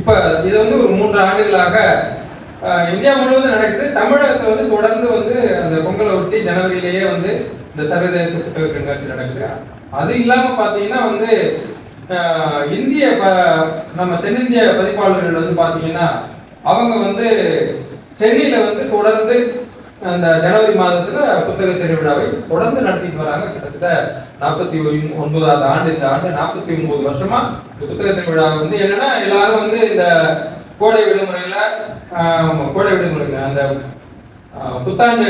இப்போ இது வந்து ஒரு 3 ஆண்டுகளாக இந்தியா முழுவதும் நடக்குது. தமிழகத்தில் வந்து தொடர்ந்து வந்து அந்த பொங்கலை ஒட்டி ஜனவரியிலேயே வந்து இந்த சர்வதேச புத்தக கண்காட்சி நடக்குது. அது இல்லாமல் பார்த்தீங்கன்னா வந்து இந்திய நம்ம தென்னிந்திய பதிப்பாளர்கள் வந்து பார்த்தீங்கன்னா அவங்க வந்து சென்னையில் வந்து தொடர்ந்து அந்த ஜனவரி மாதத்தில் புத்தக திருவிழாவை தொடர்ந்து நடத்திட்டு வராங்க. கிட்டத்தட்ட 49வது ஆண்டு. இந்த ஆண்டு 49 வருஷமா புத்தக திருவிழா வந்து என்னன்னா எல்லாரும் வந்து இந்த கோடை விடுமுறையில அந்த புத்தாண்டு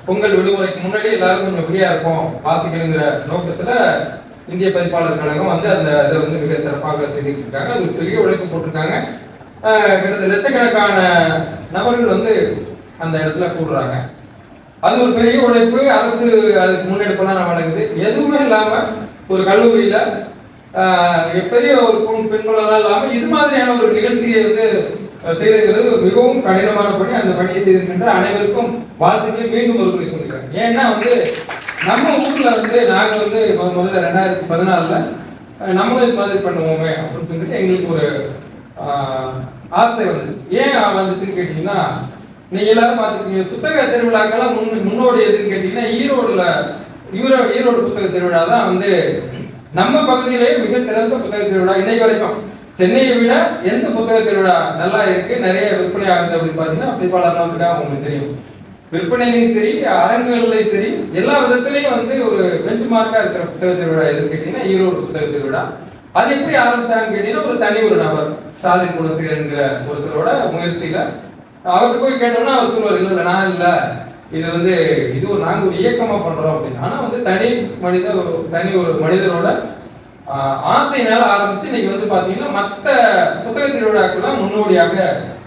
பொங்கல் விடுமுறைக்கு முன்னாடி எல்லாரும் கொஞ்சம் ஃப்ரீயா இருக்கும் வாசிக்கணுங்கிற நோக்கத்துல இந்திய பதிப்பாளர் கழகம் வந்து அந்த இதை வந்து மிக சிறப்பாக செய்துட்டு இருக்காங்க. அது பெரிய உழைப்பு போட்டிருக்காங்க. கிட்டத்தட்ட லட்சக்கணக்கான நபர்கள் வந்து அந்த இடத்துல கூடுறாங்க. அது ஒரு பெரிய உழைப்பு. அரசு அதுக்கு முன்னெடுப்பெல்லாம் நம்ம நடக்குது. எதுவுமே இல்லாம ஒரு கல்லூரியில பெரிய ஒரு பெண்களெல்லாம் இல்லாம இது மாதிரியான ஒரு நிகழ்ச்சியை வந்து செய்யறது மிகவும் கடினமான பணி. அந்த பணியை செய்திருக்கின்ற அனைவருக்கும் வாழ்த்துக்களை மீண்டும் ஒரு முறை சொல்லிக்கிறேன். ஏன்னா வந்து நம்ம ஊர்ல வந்து நாங்க வந்து முதல்ல 2014 நம்மளும் இது மாதிரி பண்ணுவோமே அப்படின்னு சொல்லிட்டு எங்களுக்கு ஒரு ஆசை வந்துச்சு. ஏன் வந்துச்சுன்னு கேட்டீங்கன்னா, நீங்க எல்லாரும் பார்த்துருக்கீங்க புத்தக திருவிழாக்கெல்லாம் முன்னோடி எதுன்னு கேட்டீங்கன்னா ஈரோடு புத்தக திருவிழா தான் வந்து நம்ம பகுதியிலேயே மிக சிறந்த புத்தக திருவிழா. இன்னைக்கு வரைக்கும் சென்னையை விட எந்த புத்தக திருவிழா நல்லா இருக்கு, நிறைய விற்பனை ஆகுது அப்படின்னு பார்த்தீங்கன்னா பதிப்பாளர்லாம் வந்துட்டா உங்களுக்கு தெரியும். விற்பனையிலையும் சரி, அரங்குகள்லையும் சரி, எல்லா விதத்திலையும் வந்து ஒரு பெஞ்ச் மார்க்கா இருக்கிற புத்தக திருவிழா எதுன்னு கேட்டீங்கன்னா ஈரோடு புத்தக திருவிழா. அது எப்படி ஆரம்பிச்சாங்கன்னு கேட்டீங்கன்னா ஒரு தனி ஒரு நபர் ஸ்டாலின் குணசேகரன்கிற ஒருத்தரோட முயற்சியில அவருக்கு போய் கேட்டோம்னா அவர் சொல்லுவார், இல்லை நான் இல்லை, இது வந்து நாங்கள் ஒரு இயக்கமா பண்றோம் அப்படின்னு. ஆனா வந்து தனி ஒரு மனிதரோட ஆசையினால ஆரம்பிச்சு இன்னைக்கு வந்து பாத்தீங்கன்னா மற்ற புத்தக திருவிழாக்கெல்லாம் முன்னோடியாக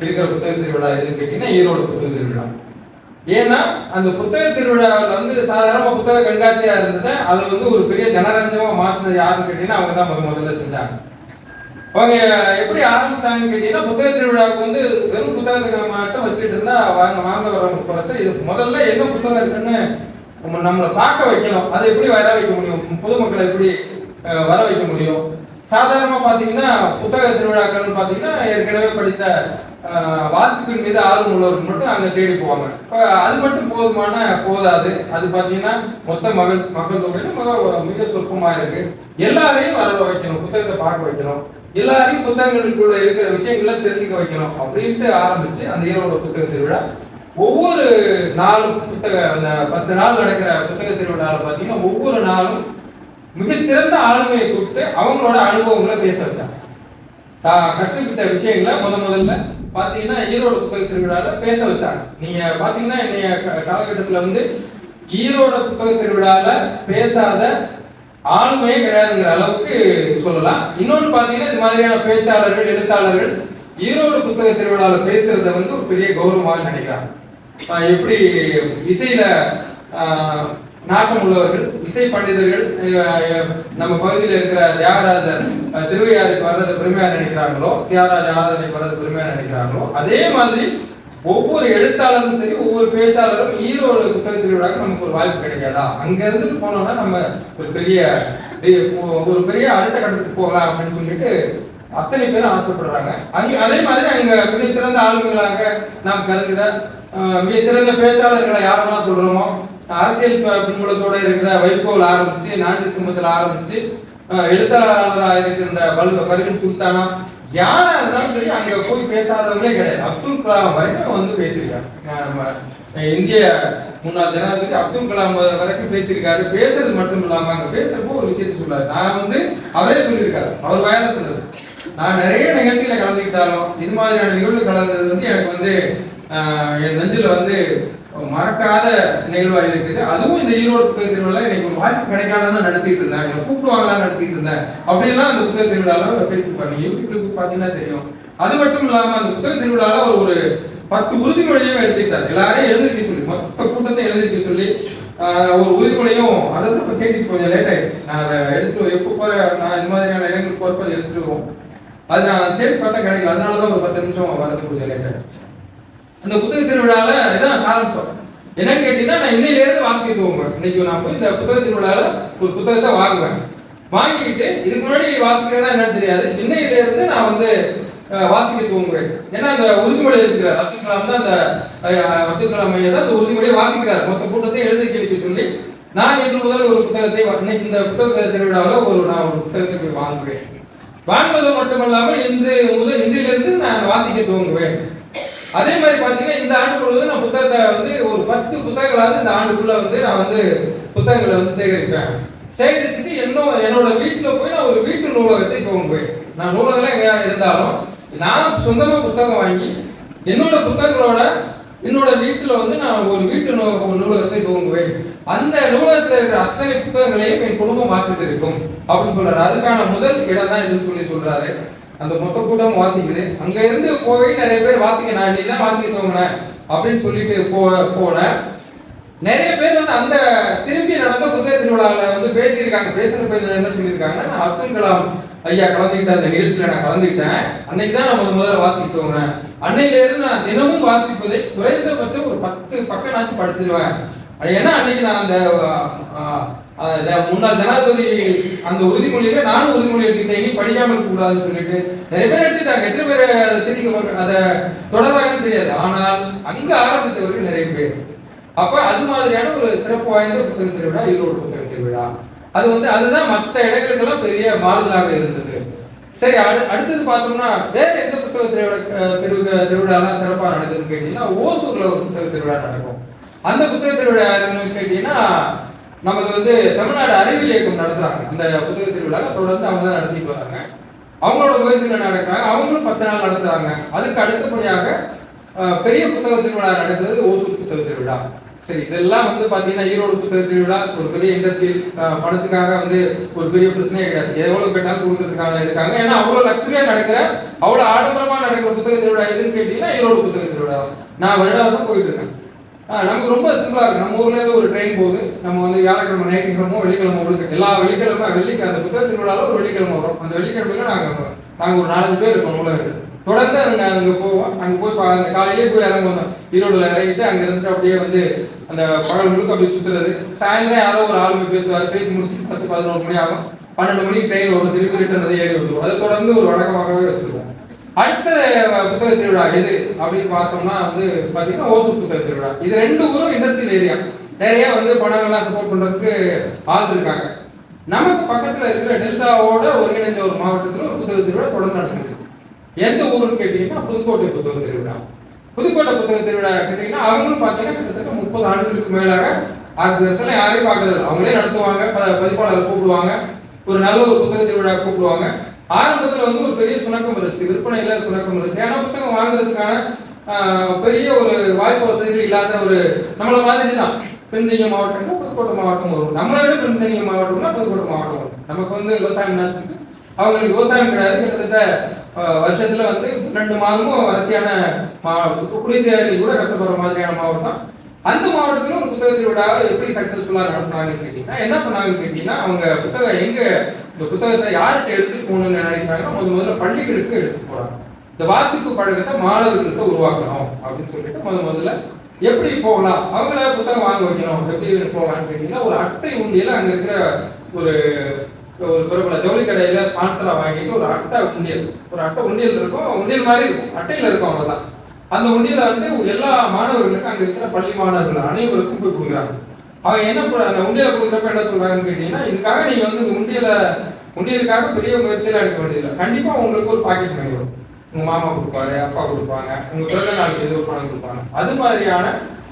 இருக்கிற புத்தக திருவிழா எதுன்னு கேட்டீங்கன்னா ஈரோடு புத்தக திருவிழா. ஏன்னா அந்த புத்தக திருவிழாவில் வந்து சாதாரண புத்தக கண்காட்சியா இருந்தது, அதை வந்து ஒரு பெரிய ஜனரஞ்சமா மாற்றினது யாருன்னு கேட்டீங்கன்னா அவங்க தான் முதல்ல செஞ்சாங்க. அவங்க எப்படி ஆரம்பிச்சாங்கன்னு கேட்டீங்கன்னா புத்தக திருவிழாவுக்கு வந்து வெறும் புத்தகத்தை மட்டும் வச்சுட்டு இருந்தா வாங்க வர குறைச்சா இது முதல்ல என்ன புத்தகம் இருக்குன்னு நம்மளை பார்க்க வைக்கணும். அதை எப்படி வர வைக்க முடியும், பொதுமக்களை எப்படி வர வைக்க முடியும். சாதாரணமா பாத்தீங்கன்னா புத்தக திருவிழாக்கள்னு பாத்தீங்கன்னா ஏற்கனவே படித்த வாசிப்பின் மீது ஆர்வம் உள்ளவர்கள் மட்டும் அங்க தேடி போவாங்க. அது மட்டும் போதாது. அது பாத்தீங்கன்னா மொத்த மக்கள் தொகையில மிக சொற்பமா இருக்கு. எல்லாரையும் வர வைக்கணும், புத்தகத்தை பார்க்க வைக்கணும், எல்லாரையும் புத்தகங்களுக்குள்ள இருக்கிற விஷயங்களை தெரிஞ்சுக்க வைக்கணும் அப்படின்ட்டு ஆரம்பிச்சு அந்த ஈரோடு புத்தக திருவிழா ஒவ்வொரு நாளும் அந்த 10 நாள் நடக்கிற புத்தக திருவிழாவில் பார்த்தீங்கன்னா ஒவ்வொரு நாளும் மிகச்சிறந்த ஆளுமையை கூப்பிட்டு அவங்களோட அனுபவங்களை பேச வச்சாங்க. கற்றுக்கிட்ட விஷயங்களை முதல்ல பார்த்தீங்கன்னா ஈரோடு புத்தக திருவிழாவில் பேச வச்சாங்க. நீங்க பார்த்தீங்கன்னா இன்னைய காலகட்டத்தில் வந்து ஈரோடு புத்தக திருவிழாவில் பேசாத ஆளுமையே கிடையாதுங்கிற அளவுக்கு சொல்லலாம். இன்னொன்று பார்த்தீங்கன்னா இது மாதிரியான பேச்சாளர்கள், எழுத்தாளர்கள் ஈரோடு புத்தக திருவிழாவில் பேசுறத வந்து ஒரு பெரிய கௌரவமாக நினைக்கிறாங்க. எப்படி இசையில நாட்டம் உள்ளவர்கள், இசை பண்டிதர்கள் நம்ம பகுதியில் இருக்கிற தியாகராஜர் திருவையாருக்கு வர்றதை பெருமையாக நினைக்கிறாங்களோ, தியாகராஜ ஆராதனை வர்றது பெருமையாக நினைக்கிறாங்களோ, அதே மாதிரி ஒவ்வொரு எழுத்தாளரும் சரி, ஒவ்வொரு பேச்சாளரும் ஈரோடு புத்தக திருவிழாக்கு நமக்கு ஒரு வாய்ப்பு கிடைக்காதா, அங்க இருந்து போனோம்னா நம்ம ஒரு பெரிய அடுத்த கட்டத்துக்கு போகலாம் அப்படின்னு சொல்லிட்டு அத்தனை பேரும் ஆசைப்படுறாங்க. அதே மாதிரி அங்க மிகச்சிறந்த ஆளுமைகளாக நாம் கருதுகிற மிகச்சிறந்த பேச்சாளர்களை யாரெல்லாம் சொல்றோமோ, அரசியல் பின்புலத்தோட இருக்கிற வைகோல் ஆரம்பிச்சு, நாஞ்சி சிம்மத்தில் ஆரம்பிச்சு, எழுத்தாளராக இருக்கின்ற பர்வீன் சுல்தானா, யாரா இருந்தாலும் சரி அங்க போய் பேசாதவங்களே கிடையாது. அப்துல் கலாம் வரைக்கும் வந்து பேசியிருக்காங்க. இந்திய முன்னாள் ஜனாதிபதி அப்துல் கலாம் வரைக்கும் பேசியிருக்காரு. பேசுறது மட்டும் இல்லாம அங்க பேசுறப்போ ஒரு விஷயத்த சொல்லாரு. நான் வந்து அவரே சொல்லியிருக்காரு, அவர் வாயால சொன்னது. நான் நிறைய நிகழ்ச்சியில கலந்துக்கிட்டாலும் இது மாதிரியான நிகழ்வு கலந்துறது வந்து எனக்கு வந்து என் நெஞ்சில வந்து மறக்காத நிகழ்வா இருக்குது. அதுவும் இந்த ஈரோடு புத்தக திருவிழா எனக்கு ஒரு வாய்ப்பு கிடைக்காதான் நினைச்சிட்டு இருந்தேன், கூப்பிடுவாங்களான்னு நினைச்சிட்டு இருந்தேன். அப்படியெல்லாம் அந்த புத்தக திருவிழால பேசியிருப்பாங்க. யூடியூப்ல பாத்தீங்கன்னா தெரியும். அது மட்டும் இல்லாம அந்த புத்தக திருவிழால ஒரு 10 உறுதிமொழியும் எடுத்துக்கிட்டார். எல்லாரையும் எழுந்திருக்க சொல்லி, மொத்த கூட்டத்தை எழுந்திருக்க சொல்லி ஒரு உறுதிமொழியும் அதை தான் கேட்டு கொஞ்சம் லேட் ஆயிடுச்சு. நான் அதை எடுத்துட்டு எப்போ போற நான் இந்த மாதிரியான இடங்களுக்கு போறப்ப அதை எடுத்துட்டு வருவோம். அது நான் தேடி பார்த்தா கிடைக்கல. அதனாலதான் ஒரு 10 நிமிஷம் வரது கொஞ்சம் லேட் ஆயிடுச்சு. அந்த புத்தக திருவிழால இதான் சாராம்சம். என்னன்னு கேட்டீங்கன்னா, நான் இன்னையில இருந்து வாசிக்க துவங்குவேன். இன்னைக்கு நான் போய் இந்த புத்தக திருவிழால ஒரு புத்தகத்தை வாங்குவேன். வாங்கிட்டு இதுக்கு முன்னாடி வாசிக்கிறேன்னா என்னன்னு தெரியாது. இன்னையில இருந்து நான் வந்து வாசிக்க துவங்குவேன். ஏன்னா அந்த உறுதிமொழி எழுதுகிறார் அப்துல் கலாம் தான், அந்த அப்துல் கலாம் ஐயா தான் அந்த உறுதிமொழியை வாசிக்கிறார். மொத்த கூட்டத்தை எழுதி கேள்வி சொல்லி நான் இன்று முதல் ஒரு புத்தகத்தை, இன்னைக்கு இந்த புத்தக திருவிழாவில் நான் ஒரு புத்தகத்தை போய் வாங்குவேன். வாங்குவது மட்டுமல்லாமல் இன்றிலிருந்து நான் வாசிக்க துவங்குவேன். அதே மாதிரி பாத்தீங்கன்னா இந்த ஆண்டு முழுவதும் நான் புத்தகத்தை வந்து ஒரு 10 புத்தகங்களாவது இந்த ஆண்டுக்குள்ள வந்து நான் வந்து புத்தகங்களை வந்து சேகரிப்பேன். சேகரிச்சுட்டு என்னோட வீட்டுல போய் நான் ஒரு வீட்டு நூலகத்தை துவங்குவேன். நான் நூலகம்லாம் எங்கேயா இருந்தாலும் நான் சொந்தமா புத்தகம் வாங்கி என்னோட புத்தகங்களோட என்னோட வீட்டுல வந்து நான் ஒரு வீட்டு நூலகத்தை துவங்குவேன். அந்த நூலகத்துல இருக்கிற அத்தனை புத்தகங்களையும் என் குடும்பம் வாசித்திருக்கும் அப்படின்னு சொல்றாரு. அதுக்கான முதல் இடம் தான் இதுன்னு சொல்றாரு. அந்த மொத்த கூட்டம் வாசிக்குது. அங்க இருந்து போய் நிறைய பேர் வாசிக்க, நான் இன்னைக்கு தான் வாசிக்க துவங்கினேன் அப்படின்னு சொல்லிட்டு போனேன். நிறைய பேர் வந்து அந்த திரும்பி நடந்த புத்தக திருவிழாவில் வந்து பேசியிருக்காங்க. பேசுறப்ப என்ன சொல்லியிருக்காங்கன்னா, நான் அப்துல் கலாம் ஐயா கலந்துக்கிட்ட அந்த நிகழ்ச்சியில நான் கலந்துக்கிட்டேன். அன்னைக்கு தான் நான் முதல்ல வாசிக்க துவங்கினேன். அன்னையில இருந்து நான் தினமும் வாசிப்பதை குறைந்தபட்சம் ஒரு 10 பக்கம் படிச்சிருவேன். ஏன்னா அன்னைக்கு நான் அந்த முன்னாள் ஜனாதிபதி அந்த உறுதிமொழியில நானும் உறுதிமொழி எடுத்துக்கிட்டேன், இனி படிக்காம இருக்க கூடாதுன்னு சொல்லிட்டு நிறைய பேர் எடுத்துட்டாங்க. எத்தனை பேர் அதை திருப்பி அதை தொடர்றாங்கன்னு தெரியாது. ஆனால் அங்க ஆரம்பித்தவர்கள் நிறைய பேர். அப்ப அது மாதிரியான ஒரு சிறப்பு வாய்ந்த புத்தக திருவிழா ஈரோடு புத்தக திருவிழா. அது வந்து அதுதான் மற்ற இடங்களுக்கெல்லாம் பெரிய மாறுதலாக இருந்தது. சரி, அடுத்தது பார்த்தோம்னா வேற எந்த புத்தக திருவிழாலாம் சிறப்பாக நடக்குதுன்னு கேட்டீங்கன்னா, ஓசூர்ல ஒரு புத்தக திருவிழா நடக்கும். அந்த புத்தக திருவிழா கேட்டீங்கன்னா, நமக்கு வந்து தமிழ்நாடு அறிவியல் இயக்கம் நடத்துறாங்க. அந்த புத்தக திருவிழாவை தொடர்ந்து அவங்க தான் நடத்திட்டு வராங்க. அவங்களோட முயற்சிகள் நடக்கிறாங்க. அவங்களும் 10 நாள் நடத்துறாங்க. அதுக்கு அடுத்தபடியாக பெரிய புத்தக திருவிழா நடக்கிறது ஓசூர் புத்தக திருவிழா. சரி, இதெல்லாம் வந்து பாத்தீங்கன்னா ஈரோடு புத்தக திருவிழா ஒரு பெரிய இண்டஸ்ட்ரியல் படத்துக்காக வந்து ஒரு பெரிய பிரச்சனையே கிடையாது. எவ்வளவு கேட்டாலும் கொடுக்கறதுக்காக இருக்காங்க. ஏன்னா அவ்வளவு லக்ஸரியா நடக்கிற, அவ்வளவு ஆடம்பரமா நடக்கிற புத்தக திருவிழா எதுன்னு கேட்டீங்கன்னா ஈரோடு புத்தக திருவிழா. நான் வருடாவும் போயிட்டு இருக்கேன். நமக்கு ரொம்ப சிம்பிளா இருக்கு. நம்ம ஊர்ல இருந்து ஒரு ட்ரெயின் போகுது. நம்ம வந்து வியாழக்கிழமை, ஞாயிற்றுக்கிழமை, வெள்ளிக்கிழமை ஓடுது. எல்லா வெள்ளிக்கிழமை அந்த புத்தக திருவிழாவில் ஒரு வெள்ளிக்கிழமை வரும். அந்த வெள்ளிக்கிழமையில நாங்க ஒரு 4 பேர் இருக்கோம் நூலகர்கள். தொடர்ந்து அங்க போவோம். அங்க போய் அந்த காலையிலேயே போய் இறங்குவோம். ஈரோடுல இறங்கிட்டு அங்க இருந்துட்டு அப்படியே வந்து அந்த பகல் முழுக்க அப்படி சுத்துறது. சாயந்தரம் யாரோ ஒரு ஆளுமை பேசுவார். பேசி முடிச்சுட்டு 10-11 மணி ஆகும். 12 மணிக்கு ட்ரெயின் வரும். திருப்பி ரிட்டர்ன் வந்து ஏறி வந்துடும். அதை தொடர்ந்து ஒரு வழக்கமாகவே வச்சிருக்கோம். அடுத்த புத்தக திருவிழா எது அப்படின்னு பார்த்தோம்னா வந்து பாத்தீங்கன்னா ஓசூர் புத்தக திருவிழா. இது 2 ஊரும் இண்டஸ்ட்ரியல் ஏரியா. நிறைய வந்து பணங்கள்லாம் சப்போர்ட் பண்றதுக்கு ஆள் இருக்காங்க. நமக்கு பக்கத்துல இருக்கிற டெல்டாவோட ஒருங்கிணைந்த ஒரு மாவட்டத்தில் ஒரு புத்தக திருவிழா தொடர்ந்து நடக்குது. எந்த ஊருன்னு கேட்டீங்கன்னா புதுக்கோட்டை புத்தக திருவிழா. புதுக்கோட்டை புத்தக திருவிழா கேட்டீங்கன்னா அவங்களும் பார்த்தீங்கன்னா கிட்டத்தட்ட 30 ஆண்டுகளுக்கு மேலாக அரசு யாரையும் பார்க்கறது, அவங்களே நடத்துவாங்க. பதிப்பாளரை கூப்பிடுவாங்க. ஒரு நல்ல ஒரு புத்தக திருவிழா கூப்பிடுவாங்க. ஆரம்பத்தில் வந்து ஒரு பெரிய சுணக்கம் இருந்துச்சு, விற்பனையில சுணக்கம் இருந்துச்சு. ஏன்னா புத்தகம் வாங்குறதுக்கான பெரிய ஒரு வாய்ப்பு வசதி இல்லாத ஒரு நம்மள மாதிரி தான். பின்தங்கிய மாவட்டம்னா புதுக்கோட்டை மாவட்டம் வரும். நம்மளை விட பின்தங்கிய மாவட்டம்னா புதுக்கோட்டை மாவட்டம் வரும். நமக்கு வந்து விவசாயம் நினைச்சிருக்கு, அவங்களுக்கு விவசாயம் கிடையாது. கிட்டத்தட்ட வருஷத்துல வந்து 2 மாதமும் வறட்சியான குடிநீர் கூட கஷ்டப்படுற மாதிரியான மாவட்டம். அந்த மாவட்டத்துல ஒரு புத்தக திருவிழா எப்படி சக்சஸ்ஃபுல்லா நடத்துனாங்கன்னு கேட்டீங்கன்னா, என்ன பண்ணாங்கன்னு கேட்டீங்கன்னா, அவங்க புத்தகம் எங்க இந்த புத்தகத்தை யார்கிட்ட எடுத்துட்டு போகணும்னு நினைக்கிறாங்கன்னா, முதல்ல பள்ளிகளுக்கு எடுத்துட்டு போறாங்க. இந்த வாசிப்பு பழக்கத்தை மாணவர்கள்ட்ட உருவாக்கணும் அப்படின்னு சொல்லிட்டு முதல்ல எப்படி போகலாம், அவங்கள புத்தகம் வாங்க வைக்கணும், எப்படி போகலாம்னு கேட்டீங்கன்னா, ஒரு அட்டை உண்டியல அங்க இருக்கிற ஒரு பிரபல ஜவுளி கடையில ஸ்பான்சரா வாங்கிட்டு ஒரு அட்டை உண்டியல் இருக்கும். உண்டியல் மாதிரி இருக்கும், அட்டையில இருக்கும். அவ்வளவுதான். அந்த உண்டியல வந்து எல்லா மாணவர்களுக்கும் அங்க இருக்கிற பள்ளி மாணவர்கள் அனைவருக்கும் போய் கொடுக்குறாங்க. அவங்க என்ன அந்த உண்டியலை கொடுக்குறப்ப என்ன சொல்றாங்கன்னு கேட்டீங்கன்னா, இதுக்காக நீங்க வந்து இந்த உண்டியலுக்காக பெரிய முயற்சியெல்லாம் எடுக்க வேண்டியதில்லை. கண்டிப்பா உங்களுக்கு ஒரு பாக்கெட் மணி வரும். உங்க மாமா கொடுப்பாரு, அப்பா கொடுப்பாங்க, உங்க பிறந்த நாள் ஏதோ பணம் கொடுப்பாங்க. அது மாதிரியான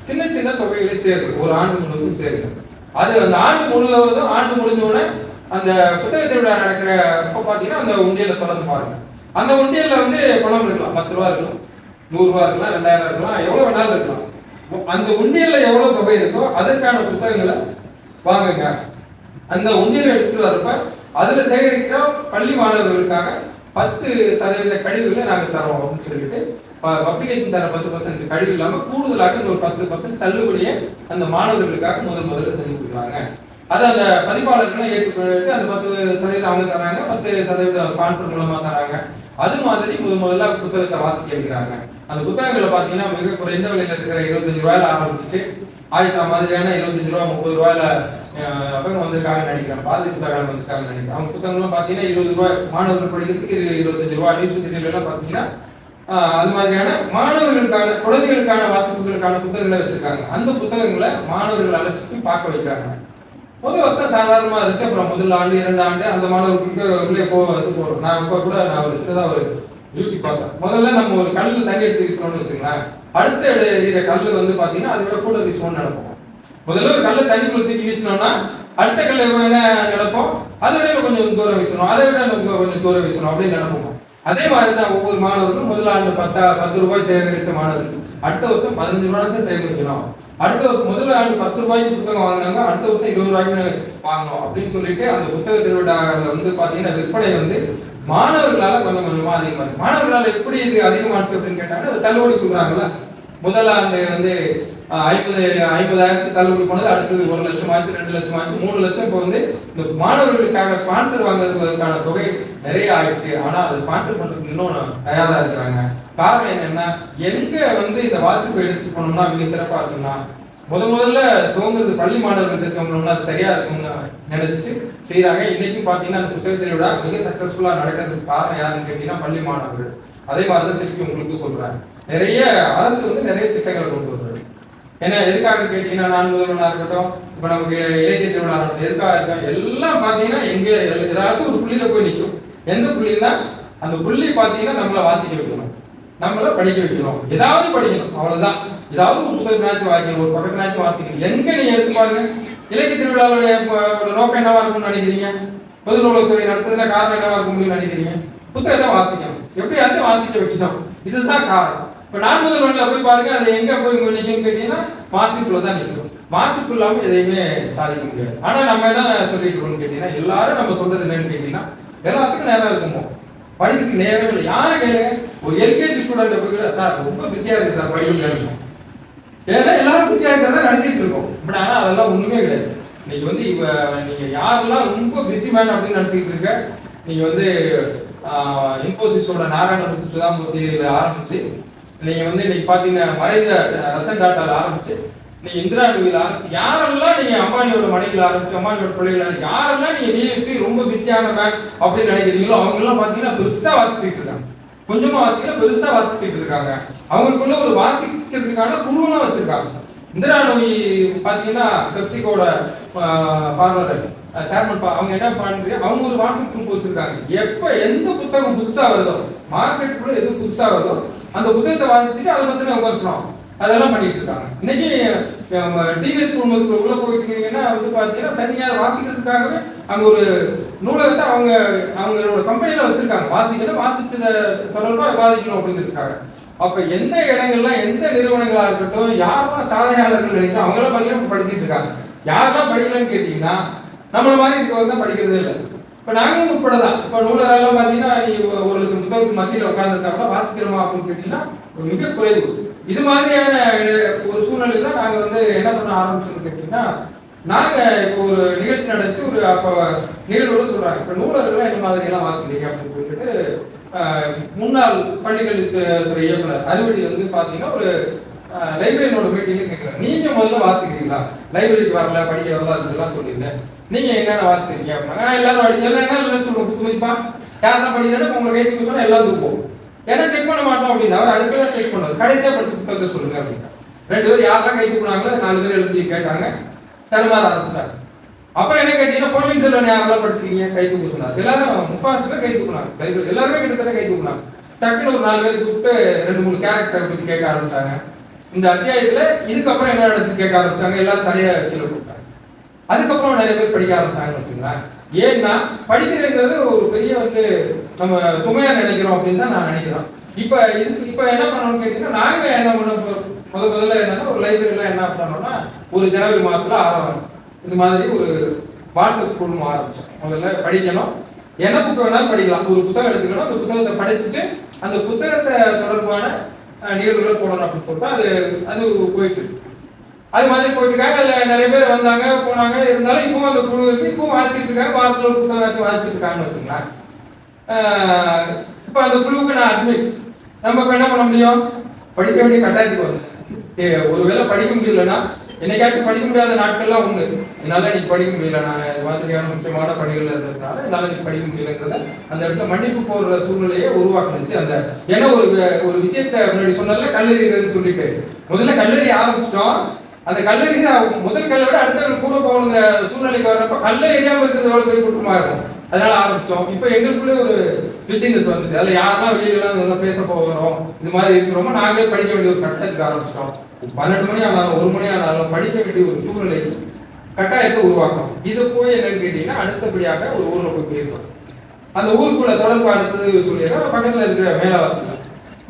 சின்ன சின்ன தொகைகளை சேருது, ஒரு ஆண்டு முழுவதும் சேருது. அது அந்த ஆண்டு முழுவதும் ஆண்டு முடிஞ்ச உடனே அந்த புத்தக திருவிழா நடக்கிற அப்ப பாத்தீங்கன்னா அந்த உண்டியலை தொடர்ந்து பாருங்க. அந்த உண்டியல்ல வந்து பணம் இருக்கலாம், 10 ரூபா இருக்கலாம், 100 ரூபா இருக்கலாம், 2000 இருக்கலாம், எவ்வளவு வேணாலும் இருக்கலாம். அந்த உண்டியல்ல எவ்வளவு தொகை இருக்கோ அதற்கான புத்தகங்களை வாங்குங்க. அந்த உண்டியலை எடுத்துட்டு வரப்ப அதுல சேகரிக்கிற பள்ளி மாணவர்களுக்காக 10% கழிவுகளை நாங்க தரோம் அப்படின்னு சொல்லிட்டு பப்ளிகேஷன் தர 10% கழிவு இல்லாம கூடுதலாக ஒரு 10% தள்ளுபடியை அந்த மாணவர்களுக்காக முதல்ல செஞ்சு கொடுக்குறாங்க. அது அந்த பதிப்பாளர்கள் ஏற்றுக்கொண்டு அந்த 10% அவங்க தராங்க, 10% ஸ்பான்சர் மூலமா தராங்க. அது மாதிரி முதல்ல புத்தகத்தை வாசிக்க வைக்கிறாங்க. அந்த புத்தகங்களை பாத்தீங்கன்னா மிக குறைந்த விலையில இருக்கிற 25 ரூபாயில ஆரம்பிச்சுட்டு ஆயிஷா மாதிரியான 25 ரூபா 30 ரூபாயில அவங்க வந்திருக்காங்க நினைக்கிறேன், பாரதி புத்தகம் வந்திருக்காங்க நினைக்கிறேன். அவங்க புத்தகம்லாம் பார்த்தீங்கன்னா 20 ரூபாய், மாணவர்கள் படிக்கிறதுக்கு 25 ரூபாய். நியூஸ் திட்டலாம் பார்த்தீங்கன்னா அது மாதிரியான மாணவர்களுக்கான குழந்தைகளுக்கான வாசிப்புகளுக்கான புத்தகங்களை வச்சிருக்காங்க. அந்த புத்தகங்களை மாணவர்கள் அழைச்சிட்டு பார்க்க வைக்கிறாங்க. முதல் வருஷம் சாதாரணமாக இருந்துச்சு. அப்புறம் முதல் ஆண்டு 2 ஆண்டு அந்த மாணவர்களுக்கு போகிறோம். நான் இப்போ கூட நான் ஒரு சின்னதாக ஒரு டியூட்டி பார்த்தேன். முதல்ல நம்ம ஒரு கல்லில் தண்ணி எடுத்து வீசணும்னு வச்சுக்கலாம். அடுத்த எறிகிற கல் வந்து பார்த்தீங்கன்னா அதை விட கூட வீசணும்னு நினைப்போம். முதல்ல ஒரு கல்லை தண்ணிக்குள்ள தூக்கி வீசினோம்னா அடுத்த கல்லை என்ன நினைப்போம், அதை விட கொஞ்சம் தூரம் வீசணும், அதை விட கொஞ்சம் தூரம் வீசணும் அப்படின்னு நினைப்போம். அதே மாதிரி தான் ஒவ்வொரு மாணவர்களும் முதல் ஆண்டு 10 ரூபாய் சேகரித்த மாணவர்கள் அடுத்த வருஷம் 15 ரூபாய் சேகரிக்கணும். அடுத்த வருஷம் முதல் ஆண்டு 10 ரூபாய்க்கு புத்தகம் வாங்கினாங்க, அடுத்த வருஷம் 20 ரூபாய்க்கு வாங்கணும் அப்படின்னு சொல்லிட்டு அந்த புத்தக திருவிழாவில் வந்து பார்த்தீங்கன்னா விற்பனை வந்து மாணவர்களால் கொஞ்சம் கொஞ்சமாக அதிகமாச்சு. மாணவர்களால் எப்படி இது அதிகமாச்சு அப்படின்னு கேட்டாங்கன்னா அது தள்ளுபடி கொடுக்குறாங்களா. முதல் ஆண்டு வந்து 50,000 தள்ளுபடி போனது, அடுத்தது 1 லட்சம் ஆச்சு, 2 லட்சம் ஆச்சு, 3 லட்சம். இப்போ வந்து இந்த மாணவர்களுக்காக ஸ்பான்சர் வாங்குறதுக்கான தொகை நிறைய ஆயிடுச்சு. ஆனா அதை ஸ்பான்சர் பண்றதுக்கு இன்னும் தயாரா இருக்கிறாங்க. காரணம் என்னன்னா, எங்க வந்து இந்த வாசிப்பை எடுத்து போனோம்னா மிக சிறப்பா இருக்கும்னா, முதல்ல துவங்குறது பள்ளி மாணவர்களுக்கு துவங்கணும்னா அது சரியா இருக்கும்னு நினைச்சிட்டு செய்யறாங்க. இன்னைக்கும் பாத்தீங்கன்னா அந்த புத்தகத்தை விட மிக சக்சஸ்ஃபுல்லா நடக்கிறதுக்கு காரணம் யாருன்னு கேட்டீங்கன்னா பள்ளி மாணவர்கள். அதே மாதிரிதான் திருப்பி உங்களுக்கு சொல்றாங்க, நிறைய அரசு வந்து நிறைய திட்டங்களை கொண்டு வருது. ஏன்னா எதுக்காக கேட்டீங்கன்னா, நான் முதல்வனா இருக்கட்டும், இப்ப நமக்கு இலக்கிய திருவிழா எதுக்காக இருக்கா, எல்லாம் பாத்தீங்கன்னா எங்க ஏதாச்சும் ஒரு புள்ளியில போய் நிற்கும். எந்த புள்ளின்னா அந்த புள்ளி பாத்தீங்கன்னா நம்மள வாசிக்க வைக்கணும், நம்மள படிக்க வைக்கணும், ஏதாவது படிக்கணும், அவ்வளவுதான். ஏதாவது ஒரு புத்தகத்தினாச்சும் வாசிக்கணும், ஒரு பக்கத்தினாச்சும் வாசிக்கணும். எங்க நீங்க எடுத்து பாருங்க, இலக்கிய திருவிழாவுடைய நோக்கம் என்னவா இருக்கும்னு நினைக்கிறீங்க? பொது நூலகத்துறை நடத்துறதுல காரணம் என்னவா இருக்கும்னு நினைக்கிறீங்க? புத்தகத்தை வாசிக்கணும், எப்படியாச்சும் வாசிக்க வைக்கணும். இதுதான் காரணம். இப்ப நான் முதல்வன்ல போய் பாருங்க, அது எங்க போய் நிற்கும் கேட்டீங்கன்னா வாசிப்புல தான் நிற்கும். வாசிப்பு இல்லாம எதையுமே சாதிக்க முடியாது. ஆனா நம்ம என்ன சொல்லிட்டு இருக்கோம்னு கேட்டீங்கன்னா, எல்லாரும் நம்ம சொல்றது என்னன்னு கேட்டீங்கன்னா, எல்லாத்துக்கும் நேரம் இருக்குமோ, படிக்கிறதுக்கு நேரம் இல்லை. யாரும் கேளுங்க, ஒரு எல்கேஜி ஸ்டூடெண்ட் போய் சார் ரொம்ப பிஸியா இருக்கு சார் படிக்க, ஏன்னா எல்லாரும் பிஸியா இருக்கிறதா நினைச்சிட்டு இருக்கோம். பட் ஆனா அதெல்லாம் ஒண்ணுமே கிடையாது. இன்னைக்கு வந்து இப்ப நீங்க யாரெல்லாம் ரொம்ப பிஸி மேன் அப்படின்னு நினைச்சிட்டு இருக்க, நீங்க வந்து இன்போசிஸோட நாராயணமூர்த்தி சுதாமூர்த்தியில ஆரம்பிச்சு, நீங்க வந்து இன்னைக்கு பாத்தீங்கன்னா மறைந்த ரத்தன் டாட்டால ஆரம்பிச்சு, நீங்க இந்திரா நூயில ஆரம்பிச்சு, யாரெல்லாம் நீங்க அம்பானியோட மனைவியில ஆரம்பிச்சு, அம்பானியோட பிள்ளைகள் யாரெல்லாம் நீங்க விஐபி ரொம்ப பிஸியான மேன் அப்படின்னு நினைக்கிறீங்களோ அவங்க எல்லாம் பாத்தீங்கன்னா பெருசா வாசிச்சுட்டு இருக்காங்க. கொஞ்சமா வாசிக்கல, பெருசா வாசிச்சுட்டு இருக்காங்க. அவங்களுக்குள்ள ஒரு வாசிக்கிறதுக்கான குழுவெல்லாம் வச்சிருக்காங்க. இந்திரா நூயி பாத்தீங்கன்னா பெப்சிகோட பார்வர் சேர்மன், அவங்க என்ன பண்றீங்க, அவங்க ஒரு வாட்ஸ்அப் குரூப் வச்சிருக்காங்க. எப்ப எந்த புத்தகம் புதுசா வருதோ, மார்க்கெட்டுக்குள்ள எது புதுசா வருதோ அந்த புத்தகத்தை வாசிச்சுட்டு அதை பத்தின விமர்சனம் அதெல்லாம் பண்ணிட்டு இருக்காங்க. இன்னைக்கு டிவிஎஸ் உள்ள போயிட்டீங்கன்னா வந்து பாத்தீங்கன்னா சனியார் வாசிக்கிறதுக்காகவே அங்க ஒரு நூலகத்தை அவங்களோட கம்பெனியில வச்சிருக்காங்க. வாசிக்கணும், வாசிச்சதை தொடர்பா விவாதிக்கணும் அப்படிங்கிறதுக்காக. அப்ப எந்த இடங்கள்ல எந்த நிறுவனங்களா இருக்கட்டும், யாரெல்லாம் சாதனையாளர்கள் நினைக்கிறோம் அவங்க எல்லாம் பாத்தீங்கன்னா படிச்சுட்டு இருக்காங்க. யாரெல்லாம் படிக்கலன்னு கேட்டீங்கன்னா நம்மள மாதிரி இருக்கவங்க தான் படிக்கிறதே இல்லை. இப்ப நாங்களும் உட்படதான். இப்ப நூலகெல்லாம் பாத்தீங்கன்னா நீ 1 லட்சம் புத்தகத்துக்கு மத்தியில உட்கார்ந்துருக்காங்களா வாசிக்கிறோமா அப்படின்னு கேட்டீங்கன்னா மிக குறைவு. இது மாதிரியான ஒரு சூழ்நிலையில நாங்க வந்து என்ன பண்ண ஆரம்பிச்சோம்னு கேட்டீங்கன்னா, நாங்க இப்போ ஒரு நிகழ்ச்சி நடத்தி ஒரு அப்ப நிகழ்வோடு சொல்றாங்க, இப்ப நூலகர்கள் என்ன மாதிரி எல்லாம் வாசிக்கிறீங்க அப்படின்னு சொல்லிட்டு முன்னாள் பள்ளிக்கல்வித்துறை இயக்குனர் அறிவடி வந்து பாத்தீங்கன்னா ஒரு லைப்ரரியோட மீட்டிங்ல கேட்கிறேன், நீங்க முதல்ல வாசிக்கிறீங்களா, லைப்ரரிக்கு வரல படிக்க வரல இதெல்லாம் சொல்லியிருந்தேன், நீங்க என்னென்ன வாசிச்சிருக்கீங்க அப்படின்னா எல்லாரும் என்ன சொல்லுவோம், புத்து மதிப்பா யாரெல்லாம் படிக்கிறேன்னு உங்களை கைத்துக்கு சொன்னா எல்லாம் தூப்போம். ஏன்னா செக் பண்ண மாட்டோம் அப்படின்னா அவர் அடுத்ததான் செக் பண்ணுவார், கடைசியா படிச்ச புத்தகத்தை சொல்லுங்க அப்படின்னா 2 பேர் யாரெல்லாம் கை தூக்குனாங்களோ 4 பேர் எழுதி கேட்டாங்க, தடுமாற ஆரம்பிச்சாங்க. அப்புறம் என்ன கேட்டீங்கன்னா பொன்னியின் செல்வன் யாரெல்லாம் படிச்சிருக்கீங்க கை தூக்க சொன்னார். எல்லாரும் 30 பேர் கை தூக்குனாங்க, எல்லாருமே கிட்டத்தட்ட கை தூக்குனாங்க. டக்குன்னு ஒரு 4 பேர் கூப்பிட்டு 2-3 கேரக்டர் பத்தி கேட்க ஆரம்பிச்சாங்க. இந்த அத்தியாயத்துல இதுக்கப்புறம் என்ன நடந்துச்சு கேட்க ஆரம்பிச்சாங்க. எல்லாரும் தலைய கீழே போட்டாங்க. அதுக்கப்புறம் நிறைய பேர் படிக்க ஆரம்பிச்சாங்கன்னு வச்சுங்களேன். ஏன்னா படிக்கிறதுங்கிறது ஒரு பெரிய வந்து நம்ம சுமையா நினைக்கிறோம் அப்படின்னு தான் நான் நினைக்கிறோம். இப்ப என்ன பண்ணணும்னு கேட்டீங்கன்னா, நாங்க என்ன பண்ண முதல்ல என்னன்னா ஒரு லைப்ரரியில என்ன பண்ணோம்னா ஒரு ஜனவரி மாசத்துல ஆரம்பம் இது மாதிரி ஒரு வாட்ஸ்அப் குழுமம் ஆரம்பிச்சோம். முதல்ல படிக்கணும், என்ன புத்தகம் வேணாலும் படிக்கலாம், ஒரு புத்தகம் எடுத்துக்கணும், அந்த புத்தகத்தை படிச்சுட்டு அந்த புத்தகத்தை தொடர்பான நிகழ்வுகளை போடணும் அப்படின்னு சொல்லிட்டு அது போயிட்டு இருக்கு. அது மாதிரி போயிட்டு இருக்காங்க. அதுல நிறைய பேர் வந்தாங்க போனாங்க. இருந்தாலும் இப்பவும் அந்த குழு இருக்கு, இப்பவும் வாசிச்சுட்டு இருக்காங்க. வாரத்தில் ஒரு புத்தகம் வாசிச்சுட்டு இருக்காங்கன்னு வச்சுக்கலாம். இப்ப அந்த குழுவுக்கு நான் அட்மிட். நம்ம இப்ப என்ன பண்ண முடியும், படிக்க வேண்டிய கட்டாயத்துக்கு வந்து ஒருவேளை படிக்க முடியலன்னா என்னைக்காச்சும் படிக்க முடியாத நாட்கள்லாம் உண்டு. என்னால இன்னைக்கு படிக்க முடியல, நான் இது மாதிரியான முக்கியமான பணிகள் இருந்ததுனால என்னால இன்னைக்கு படிக்க முடியலங்கிறத அந்த இடத்துல மன்னிப்பு போடுற சூழ்நிலையை உருவாக்குனுச்சு. அந்த ஏன்னா ஒரு விஷயத்த முன்னாடி சொன்னால கல்லெறிகிறதுன்னு சொல்லிட்டு முதல்ல கல்லெறி ஆரம்பிச்சிட்டோம். அந்த கல்லெறி முதல் கல்லை விட அடுத்த கூட போகணுங்கிற சூழ்நிலைக்கு வர்றப்ப கல்லை எரியாம இருக்கிறது எவ்வளவு பெரிய குற்றமா இருக்கும். அதனால ஆரம்பிச்சோம். இப்ப எங்களுக்குள்ளே ஒரு ஃபிட்டினஸ் வந்துட்டு அதுல யாரெல்லாம் வெளியில பேச போகிறோம் இது மாதிரி இருக்கிறோமோ நாங்களே படிக்க வேண்டிய ஒரு கட்டத்துக்கு ஆரம்பிச்சிட்டோம். 12 மணி ஆனாலும் 1 மணி ஆனாலும் படிக்க வேண்டிய ஒரு சூழ்நிலை கட்டாயத்தை உருவாக்கணும். இதை போய் என்னன்னு கேட்டீங்கன்னா அடுத்தபடியாக ஒரு ஊர்ல போய் பேசுவோம். அந்த ஊருக்குள்ள தொடர்பு அடுத்தது சொல்லிடுறோம். பக்கத்துல இருக்கிற மேலவாசல்,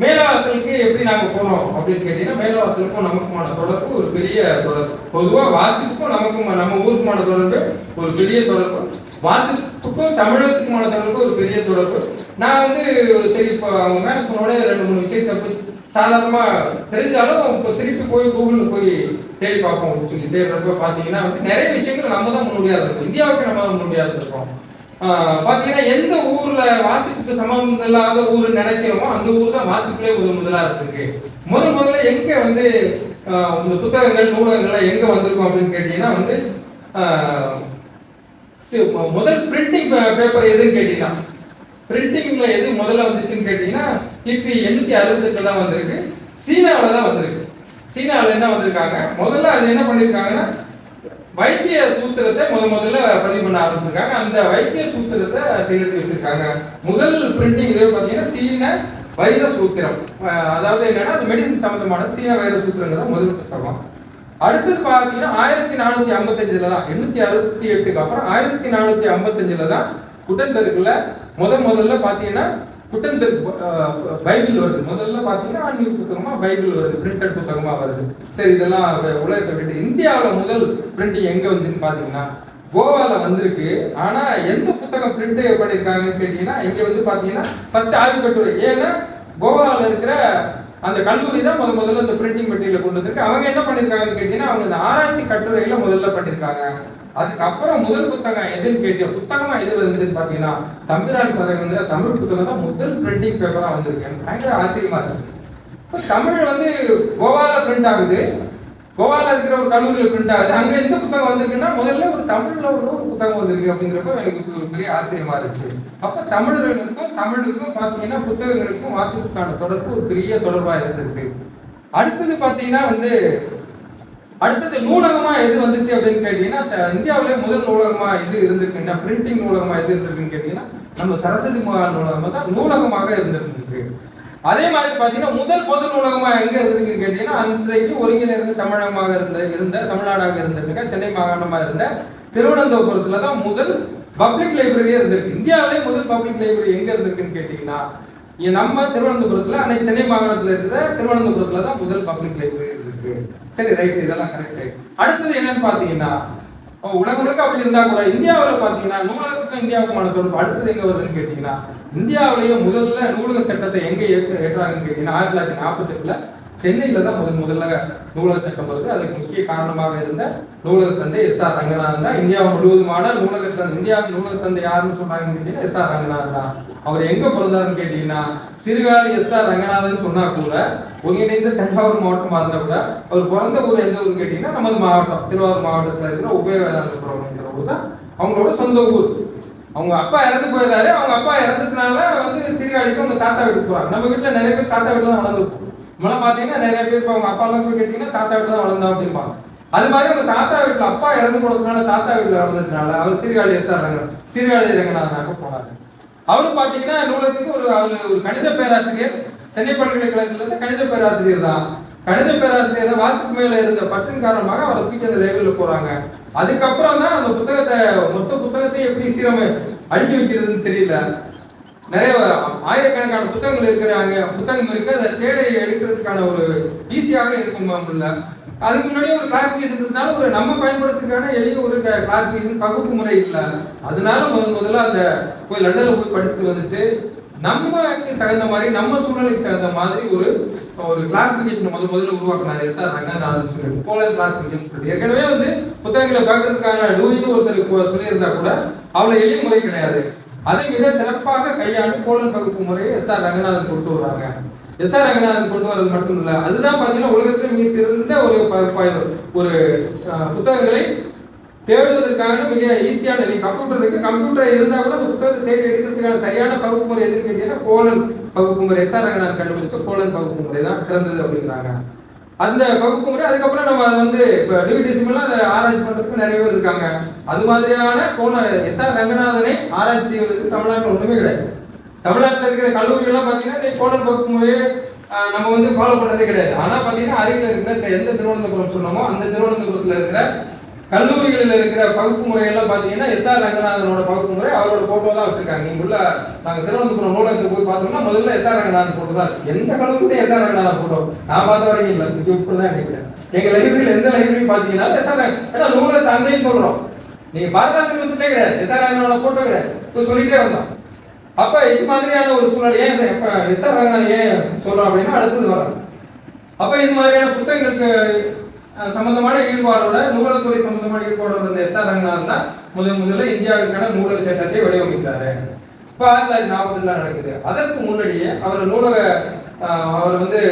மேலவாசலுக்கு எப்படி நாங்க போனோம் அப்படின்னு கேட்டீங்கன்னா மேலவாசலுக்கும் நமக்குமான தொடர்பு ஒரு பெரிய தொடர்பு. பொதுவா வாசிப்புக்கும் நமக்கும் நம்ம ஊருக்குமான தொடர்பு ஒரு பெரிய தொடர்பு, வாசிப்புக்கும் தமிழகத்துக்குமான தொடர்பு ஒரு பெரிய தொடர்பு. நான் வந்து சரி இப்போ அவங்க மேல சொன்னோட 2-3 விஷயத்தை சாதாரணமா தெரிஞ்சாலும் இப்போ திருப்பி போய் கூகுள்ல போய் தேடி பார்ப்போம் அப்படின்னு சொல்லி தேடுறப்ப பாத்தீங்கன்னா வந்து நிறைய விஷயங்கள் நம்ம தான் முன்னோடியா இருக்கும். இந்தியாவுக்கு நம்ம தான் முன்னோடியா இருக்கோம். பாத்தீங்கன்னா எந்த ஊர்ல வாசிப்புக்கு சம்பந்தம் இல்லாத ஊர் நினைக்கிறோமோ அந்த ஊர் தான் வாசிப்புலேயே முதலா இருக்கு. முதல்ல எங்க வந்து இந்த புத்தகங்கள் நூலகங்கள்லாம் எங்க வந்திருக்கும் அப்படின்னு கேட்டீங்கன்னா வந்து முதல் பிரிண்டிங் பேப்பர் எதுன்னு கேட்டீங்கன்னா பிரிண்டிங்ல எது முதல்ல வந்துச்சுன்னு கேட்டீங்கன்னா கிபி 868 தான் வந்திருக்கு. சீனாவில தான் வந்திருக்கு. சீனாவில என்ன வந்திருக்காங்க முதல்ல அது என்ன பண்ணிருக்காங்கன்னா வைத்திய சூத்திரத்தை முதல்ல பதிவு பண்ண ஆரம்பிச்சிருக்காங்க. அந்த வைத்திய சூத்திரத்தை செய்து வச்சிருக்காங்க. முதல் பிரிண்டிங் இதே பார்த்தீங்கன்னா சீன வைர சூத்திரம், அதாவது என்னன்னா அது மெடிசன் சம்பந்தமான சீன வைர சூத்திரங்கிறத முதல் புத்தகம். அடுத்தது பார்த்தீங்கன்னா 1455 தான் 868க்கு அப்புறம் 1455 தான் குட்டன்பெர்க்ல முதல்ல பார்த்தீங்கன்னா குட்டன்பெர்க் பைபிள் வருது. முதல்ல பார்த்தீங்கன்னா ஆன்மீக புத்தகமா பைபிள் வருது, பிரிண்டட் புத்தகமா வருது. சரி இதெல்லாம் உலகத்தை விட்டு இந்தியாவில் முதல் பிரிண்டிங் எங்க வந்துன்னு பார்த்தீங்கன்னா கோவால வந்திருக்கு. ஆனா எந்த புத்தகம் பிரிண்ட் பண்ணியிருக்காங்கன்னு கேட்டீங்கன்னா இங்க வந்து பார்த்தீங்கன்னா ஃபர்ஸ்ட் ஆய்வு கட்டுரை. ஏன்னா கோவாவில் இருக்கிற அந்த கல்லூரி தான் முதல்ல இந்த பிரிண்டிங் மெட்டீரியல் கொண்டு வந்திருக்கு. அவங்க என்ன பண்ணிருக்காங்கன்னு கேட்டீங்கன்னா அவங்க இந்த ஆராய்ச்சி கட்டுரையில முதல்ல பண்ணிருக்காங்க. அதுக்கப்புறம் முதல் புத்தகம் எதுன்னு கேட்டீங்க புத்தகமா எது வந்துட்டு பாத்தீங்கன்னா தம்பிரான் சதகங்கிற தமிழ் புத்தகம் தான் முதல் பிரிண்டிங் பேப்பரா வந்திருக்கு. எனக்கு பயங்கர ஆச்சரியமா இருந்துச்சு. தமிழ் வந்து கோவால பிரிண்ட் ஆகுது, கோவால இருக்கிற ஒரு கல்லூரியில் பிரிண்ட் ஆகுது. அங்க எந்த புத்தகம் வந்திருக்குன்னா முதல்ல ஒரு தமிழ்ல ஒரு புத்தகம் வந்திருக்கு அப்படிங்கிறப்ப எனக்கு ஒரு பெரிய ஆச்சரியமா இருந்துச்சு. அப்ப தமிழுக்கும் பாத்தீங்கன்னா புத்தகங்களுக்கும் வாசிப்புக்கான தொடர்பு ஒரு பெரிய தொடர்பா இருந்திருக்கு. அடுத்தது பாத்தீங்கன்னா வந்து அடுத்தது நூலகமா எது வந்துச்சு அப்படின்னு கேட்டீங்கன்னா இந்தியாவிலே முதல் நூலகமா எது இருந்திருக்குன்னா பிரிண்டிங் நூலகமா எது இருந்திருக்குன்னு கேட்டீங்கன்னா நம்ம சரஸ்வதி மகால் நூலகமா தான் நூலகமாக இருந்திருக்கு. அதே மாதிரி பாத்தீங்கன்னா முதல் பொது நூலகமா எங்க இருந்திருக்குன்னு கேட்டீங்கன்னா அன்றைக்கு ஒருங்கிணைந்த தமிழகமாக இருந்த தமிழ்நாடாக இருந்திருக்க சென்னை மாகாணமா இருந்த திருவனந்தபுரத்துல தான் முதல் பப்ளிக் லைப்ரரியே இருந்திருக்கு. இந்தியாவிலே முதல் பப்ளிக் லைப்ரரி எங்க இருந்திருக்குன்னு கேட்டீங்கன்னா நம்ம திருவனந்தபுரத்துல அன்னைக்கு சென்னை மாகாணத்துல இருக்கிற திருவனந்தபுரத்துல தான் முதல் பப்ளிக் லைப்ரரி இருக்கு. சரி ரைட், இதெல்லாம் கரெக்ட். அடுத்தது என்னன்னு பாத்தீங்கன்னா உலகம் முழுக்க அப்படி இருந்தா கூட இந்தியாவில் பாத்தீங்கன்னா நூலகத்துக்கும் இந்தியாவுக்குமான தொடர்பு அடுத்தது எங்க வருதுன்னு கேட்டீங்கன்னா இந்தியாவிலேயே முதல்ல நூலக சட்டத்தை எங்க ஏற்றாங்கன்னு கேட்டீங்கன்னா 1948 சென்னையில தான் முதல்ல நூலக சட்டம் வருது. அதுக்கு முக்கிய காரணமாக இருந்த நூலக தந்தை எஸ்.ஆர். ரங்கநாதன் தான். இந்தியா முழுவதுமான இந்தியாவின் நூலக தந்தை யாருன்னு சொன்னாங்கன்னு கேட்டீங்கன்னா எஸ்.ஆர். ரங்கநாதன் தான். அவர் எங்க பிறந்தாருன்னு கேட்டீங்கன்னா சிறுகாலி எஸ்.ஆர். ரங்கநாதன் சொன்னா கூட ஒருங்கிணைந்த தஞ்சாவூர் மாவட்டமா இருந்தா கூட அவர் பிறந்த ஊர் எந்த ஊர்னு கேட்டீங்கன்னா நமது மாவட்டம் திருவாரூர் மாவட்டத்தில் இருக்கிற உபய வேதாந்தபுரம் ஊர் தான் அவங்களோட சொந்த ஊர். அவங்க அப்பா இறந்து போயிடுறாரு. அவங்க அப்பா இறந்ததுனால வந்து சீர்காழிக்கு அவங்க தாத்தா வீட்டுக்கு போறாங்க. நம்ம வீட்டுல நிறைய பேர் தாத்தா வீட்டுல தான் வளர்ந்துருப்போம். நம்மளாம் பாத்தீங்கன்னா நிறைய பேர் அவங்க அப்பா எல்லாம் போய் கேட்டீங்கன்னா தாத்தா வீட்டுல தான் வளர்ந்தா அப்படிம்பாங்க. அது மாதிரி அவங்க தாத்தா வீட்டுல அப்பா இறந்து போனதுனால தாத்தா வீட்டுல வளர்ந்ததுனால அவர் சீர்காழி சீர்காழி ரங்கநாதனாக போனாரு. அவரும் பாத்தீங்கன்னா நூலகத்துக்கு ஒரு கணித பேராசிரியர், சென்னை பல்கலைக்கழகத்துல இருந்து கணித பேராசிரியர் தான். கணித பேராசிரியர் தான் வாசிப்பு மேல இருந்த பற்றின் காரணமாக அவரை தூக்கி அந்த லைப்ரரியில போறாங்க. அதுக்கப்புறம் தான் அந்த மொத்த புத்தகத்தையும் எப்படி அடுக்கி வைக்கிறதுன்னு தெரியல. நிறைய ஆயிரக்கணக்கான புத்தகங்கள் புத்தகம் இருக்கு. அதை தேட எடுக்கிறதுக்கான ஒரு ஈஸியாக இருக்கும் இல்ல. அதுக்கு முன்னாடி ஒரு கிளாசிபிகேஷன் இருந்தாலும் நம்ம பயன்படுத்துறதுக்கான எளிய ஒரு கிளாசிபிகேஷன் பகுப்பு முறை இல்லை. அதனால முதல்ல அந்த போய் லண்டன்ல போய் படிச்சுட்டு வந்துட்டு நமக்கு தகுந்த மாதிரி நம்ம சூழ்நிலைக்கு தகுந்த மாதிரி ஒரு கிளாசிபிகேஷன் முதல்ல உருவாக்குனாரு எஸ்.ஆர். ரங்கநாதன் சொல்லிட்டு போலன் கிளாசிபிகேஷன் சொல்லிட்டு. ஏற்கனவே வந்து புத்தகங்களை பார்க்கறதுக்கான டூயின்னு ஒருத்தர் சொல்லியிருந்தா கூட அவ்வளவு எளிய முறை கிடையாது. அதை மிக சிறப்பாக கையாண்டு போலன் பகுப்பு முறையை எஸ்.ஆர். ரங்கநாதன் கொண்டு வர்றாங்க. எஸ்.ஆர். ரங்கநாதன் கொண்டு வரது மட்டும் இல்ல, அதுதான் பாத்தீங்கன்னா உலகத்திலே மிக சிறந்த ஒரு புத்தகங்களை தேடுவதற்கான மிக ஈஸியான, நீ கம்ப்யூட்டர் இருக்கு, கம்ப்யூட்டர் இருந்தா கூட அந்த புத்தகத்தை தேடி எடுக்கிறதுக்கான சரியான பகுப்பு முறை எதுன்னு கேட்டீங்கன்னா கோலன் பகுப்பு முறை. எஸ்.ஆர். ரங்கநாதன் கண்டுபிடிச்ச கோலன் பகுப்பு முறை தான் சிறந்தது அப்படிங்கிறாங்க. அந்த பகுப்பு முறை அதுக்கப்புறம் நம்ம அதை வந்து இப்போ டிவிடிசிமெல்லாம் அதை ஆராய்ச்சி பண்றதுக்கு நிறைய பேர் இருக்காங்க. அது மாதிரியான எஸ்.ஆர். ரங்கநாதனை ஆராய்ச்சி செய்வதற்கு தமிழ்நாட்டில் ஒண்ணுமே கிடையாது. தமிழ்நாட்டில் இருக்கிற கல்லூரிகள்லாம் பார்த்தீங்கன்னா கோலன் பகுப்பு முறையை நம்ம வந்து ஃபாலோ பண்ணதே கிடையாது. ஆனால் பார்த்தீங்கன்னா அருகில் இருக்கிற எந்த திருவனந்தபுரம் சொன்னோமோ அந்த திருவனந்தபுரத்தில் இருக்கிற கல்லூரிகளில் இருக்கிற பகுப்பு முறையெல்லாம் பார்த்தீங்கன்னா எஸ்.ஆர். ரங்கநாதனோட பகுப்பு முறை அவரோட போட்டோ தான் வச்சிருக்காங்க. நீங்க உள்ள நாங்கள் திருவனந்தபுரம் நூலகத்துக்கு போய் பார்த்தோம்னா முதல்ல எஸ்.ஆர். ரங்கநாதன் போட்டோ தான். எந்த கல்லூரியும் எஸ்.ஆர். ரங்கநாதன் போட்டோ நான் பார்த்த வரைக்கும் இல்லை. இப்படி தான் நினைக்கிறேன். எங்க லைப்ரரியில் எந்த லைப்ரரி பார்த்தீங்கன்னா எஸ்.ஆர். ஏன்னா நூலகத்தை அங்கேயும் சொல்றோம். நீங்க பாரதாசன் யூனிவர்சிட்டியே கிடையாது, எஸ்.ஆர். ரங்கநாதனோட போட்டோ கிடையாது. இப்போ சொல்லிட்டே வந்தோம். அப்ப இது மாதிரியான ஒரு சூழ்நிலை ஏன் எஸ்.ஆர். ரங்கநாதன் ஏன் சொல்றோம் அப்படின்னா அடுத்தது வரும். அப்ப இது மாதிரியான புத்தகங்களுக்கு சம்பந்தமான ஈடுபாடோட, நூலகத்துறை சம்பந்தமான ஈடுபாடோட இருந்த எஸ்.ஆர். ரங்கநாதன் தான் முதல்ல இந்தியாவிற்கான நூலக சட்டத்தை வடிவமைக்கிறாரு. இப்போ 1940 நடக்குது. அதற்கு முன்னாடியே அவர் வந்து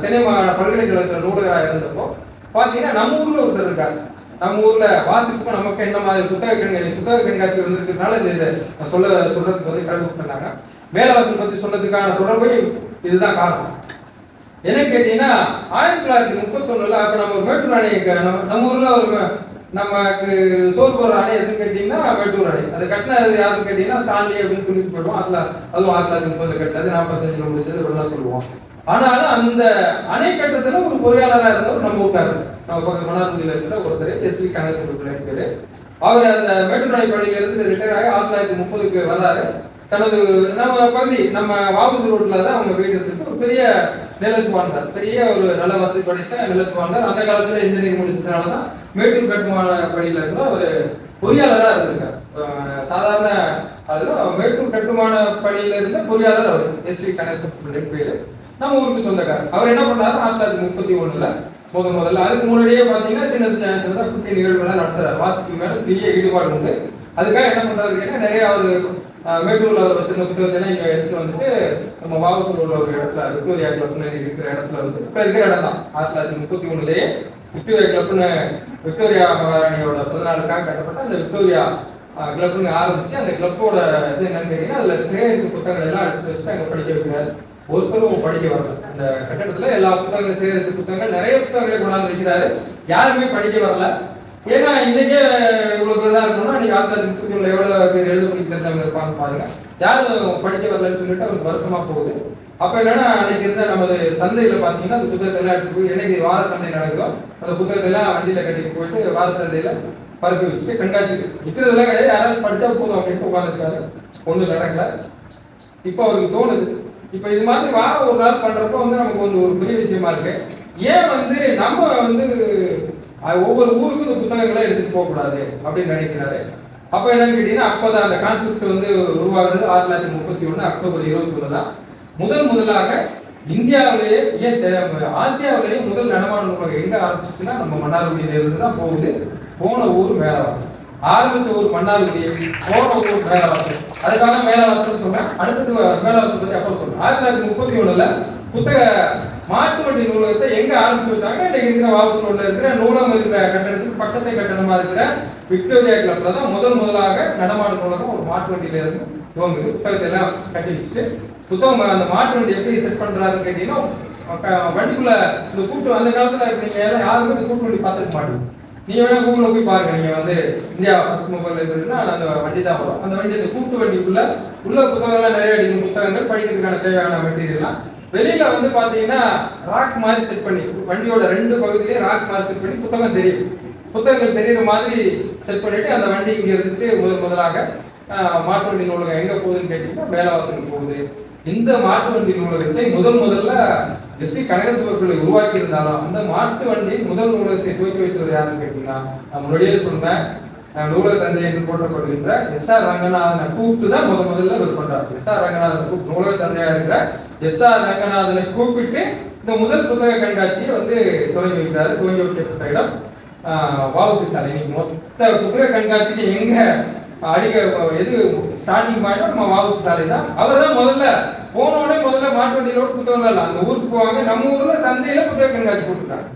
சென்னை பல்கலைக்கழகத்தில் நூலகராக இருந்தப்போ பார்த்தீங்கன்னா நம்ம ஊர்ல ஒருத்தர் இருக்காரு. நம்ம ஊர்ல வாசிப்புக்கும் நமக்கு என்ன மாதிரி புத்தக கண்காட்சி வந்திருக்கிறதுனால இதை சொல்றதுக்கு வந்து கடவுள் பண்ணாங்க. மேலவாசல் பத்தி சொன்னதுக்கான தொடர்பு இதுதான் காரணம். என்ன கேட்டீங்கன்னா 1931 அப்ப நம்ம மேட்டூர் அணை, நம்ம ஊர்ல ஒரு நமக்கு சோறு போற அணை எதுன்னு கேட்டீங்கன்னா மேட்டூர் அணை. அது கட்டினது யாருன்னு கேட்டீங்கன்னா ஸ்டான்லி அப்படின்னு சொல்லிட்டு போயிடுவோம். அதுவும் 1930 கட்டது, 45 முடிஞ்சது இப்படிலாம் சொல்லுவோம். ஆனாலும் அந்த அணை கட்டத்துல ஒரு பொறியாளராக இருந்தவர் நம்ம ஊட்டாரு, நம்ம பக்கம் மன்னார்குடியில் இருக்கிற ஒருத்தர் எஸ்.வி. கணேசன் பேரு. அவர் அந்த மேட்டூர் அணை பணியில இருந்து ரிட்டையர் ஆகி 1930 வர்றாரு. தனது நம்ம பகுதி நம்ம வாபஸ் ரோட்ல தான் அவங்க வீடு எடுத்துட்டு ஒரு பெரிய நிலத்து வாழ்ந்தார். பெரிய ஒரு நல்ல வசதி படைத்த நிலத்து வாழ்ந்தார். அந்த காலத்துல இன்ஜினியரிங் முடிச்சதுனால தான் மேட்டூர் கட்டுமான பணியில இருந்த ஒரு பொறியாளராக இருந்திருக்கார். சாதாரண அதுல மேட்டூர் கட்டுமான பணியில இருந்த பொறியாளர் அவர் எஸ்.வி. கணேசன் பேரு. நம்ம ஊருக்கு சொந்தக்காரர். அவர் என்ன பண்ணாரு 1931 முதல்ல அதுக்கு முன்னாடியே பாத்தீங்கன்னா சின்ன குட்டி நிகழ்வுகள்லாம் நடத்துறாரு. வாசிப்பு மேல பெரிய ஈடுபாடு உண்டு. அதுக்காக என்ன பண்றாரு கேட்டா நிறைய அவர் மேட்டூர்ல அவர் வச்சிருந்த புத்தகத்தெல்லாம் இங்க எடுத்துட்டு வந்துட்டு நம்ம வாவசூர்ல ஒரு இடத்துல விக்டோரியா கிளப்னு இருக்கிற இடத்துல வந்து இப்ப இருக்கிற இடம் தான் 1931 விக்டோரியா கிளப்னு விக்டோரியா மகாராணியோட 14க்காக கட்டப்பட்ட அந்த விக்டோரியா கிளப்னு ஆரம்பிச்சு அந்த கிளப்போட இது என்னன்னு கேட்டீங்கன்னா அதுல சேகரிப்பு புத்தகங்கள் எல்லாம் அடிச்சு வச்சுட்டு அங்க படிக்க வைக்கிறாரு. ஒருத்தரும் படிக்க வரல. அந்த கட்டடத்துல எல்லா புத்தகங்களும் சேகரிப்பு புத்தகங்கள் நிறைய புத்தகங்களை கொண்டாந்து வைக்கிறாரு. யாருமே படிக்க வரல. ஏன்னா இன்னைக்கே இவ்வளவு பேர் தான் இருக்கணும்னா இன்னைக்கு 1931 எவ்வளவு பேர் எழுத படிக்க தெரிஞ்சவங்க இருப்பாங்க பாருங்க. யாரும் படிக்க வரலன்னு சொல்லிட்டு அவருக்கு வருஷமா போகுது. அப்ப என்னன்னா அன்னைக்கு இருந்த நமது சந்தையில பாத்தீங்கன்னா அந்த புத்தகத்தை எல்லாம் எடுத்து போய் என்னைக்கு வார சந்தை நடக்குதோ அந்த புத்தகத்தை எல்லாம் வண்டியில கட்டிட்டு போயிட்டு வார சந்தையில பரப்பி வச்சுட்டு கண்காட்சி விற்கிறதெல்லாம் கிடையாது. யாராவது படிச்சா போதும் அப்படின்ட்டு உட்காந்துருக்காரு. ஒண்ணும் நடக்கல. இப்ப அவருக்கு தோணுது, இப்ப இது மாதிரி வாரம் ஒரு நாள் பண்றப்ப வந்து நமக்கு வந்து ஒரு பெரிய விஷயமா இருக்கு. ஏன் வந்து நம்ம வந்து ஒவ்வொரு ஊருக்கும் இந்த புத்தகங்களை எடுத்துட்டு போக கூடாது அப்படின்னு நினைக்கிறாரு. அப்ப என்னன்னு கேட்டீங்கன்னா அப்பதான் அந்த கான்செப்ட் வந்து உருவாகுது. 1931 அக்டோபர் 21 தான் முதலாக இந்தியாவிலேயே ஆசியாவிலேயே முதல் நடமாட நூலகம் எங்க ஆரம்பிச்சுன்னா நம்ம மன்னார்குடியில இருந்து தான் போகுது. போன ஊர் மேலவாசல். ஆரம்பிச்ச ஊர் மன்னார்குடி, போன ஊர் மேலவாசல். அதுக்காக மேலவாசல் சொன்னேன். அடுத்தது மேலவாசல் பத்தி அப்போ சொல்றேன். 1931 புத்தக மாட்டு வண்டி நூலகத்தை எங்க ஆரம்பிச்சு வச்சாங்க? இன்னைக்கு இருக்கிற வாவசூர்ல இருக்கிற நூலகம் இருக்கிற கட்டடத்துக்கு பக்கத்தை கட்டணமா இருக்கிற விக்டோரியா கிளப்ல தான் முதலாக நடமாடும் நூலகம் ஒரு மாட்டு வண்டியில இருந்து துவங்குது. புத்தகத்தை எல்லாம் கட்டி வச்சுட்டு புத்தகம் அந்த மாட்டு வண்டி எப்படி செட் பண்றாருன்னு கேட்டீங்கன்னா வண்டிக்குள்ள இந்த கூட்டு அந்த காலத்துல நீங்க யாருமே இந்த கூட்டு வண்டி பார்த்துக்க மாட்டீங்க. நீங்க வேணா கூகுள்ல போய் பாருங்க. நீங்க வந்து இந்தியா ஃபர்ஸ்ட் மொபைல் லைப்ரரினா அந்த வண்டி தான் வரும். அந்த வண்டி அந்த கூட்டு வண்டிக்குள்ள உள்ள புத்தகங்கள்லாம் நிறைய அடிக்கும். புத்தகங்கள் படிக்கிறதுக்கான தேவையான மெட்டீரியல்லாம் வெளியில வந்து பாத்தீங்கன்னா ராக் மாதிரி செட் பண்ணி வண்டியோட 2 பகுதியிலேயே ராக் மாதிரி செட் பண்ணி புத்தகங்கள் தெரியுற மாதிரி செட் பண்ணிட்டு அந்த வண்டி இங்க இருந்துட்டு முதலாக மாட்டு வண்டி நூலகம் எங்க போகுதுன்னு கேட்டீங்கன்னா மேலவாசலுக்கு போகுது. இந்த மாட்டு வண்டி நூலகத்தை முதல்ல எஸ்.வி. கனகசுப்ப உருவாக்கி இருந்தாலும் அந்த மாட்டு வண்டி முதல் நூலகத்தை துவக்கி வச்சவர் யாருன்னு கேட்டீங்கன்னா நான் முன்னாடியே சொன்னேன், நூலக தந்தை என்று போற்றப்படுகின்ற எஸ்.ஆர். ரங்கநாதனை கூப்பிட்டு தான் முதல்ல இவர் பண்றார். எஸ்.ஆர். ரங்கநாதன் நூலக தந்தையா இருக்கிற எஸ்.ஆர். ரங்கநாதனை கூப்பிட்டு இந்த முதல் புத்தக கண்காட்சியை வந்து தொடங்கி வைக்கிறாரு. துவங்கி வைக்கப்பட்ட இடம் வ.உ.சி. சாலை. இன்னைக்கு மொத்த புத்தக கண்காட்சிக்கு எங்க எது ஸ்டார்டிங் பாயிண்ட் நம்ம வாவுசி சாலை தான். அவர் தான் முதல்ல மாட்டு வண்டியிலோட புத்தகம் இல்லை, அந்த ஊருக்கு போவாங்க. நம்ம ஊர்ல சந்தையில புத்தக கண்காட்சி போட்டுருக்காங்க.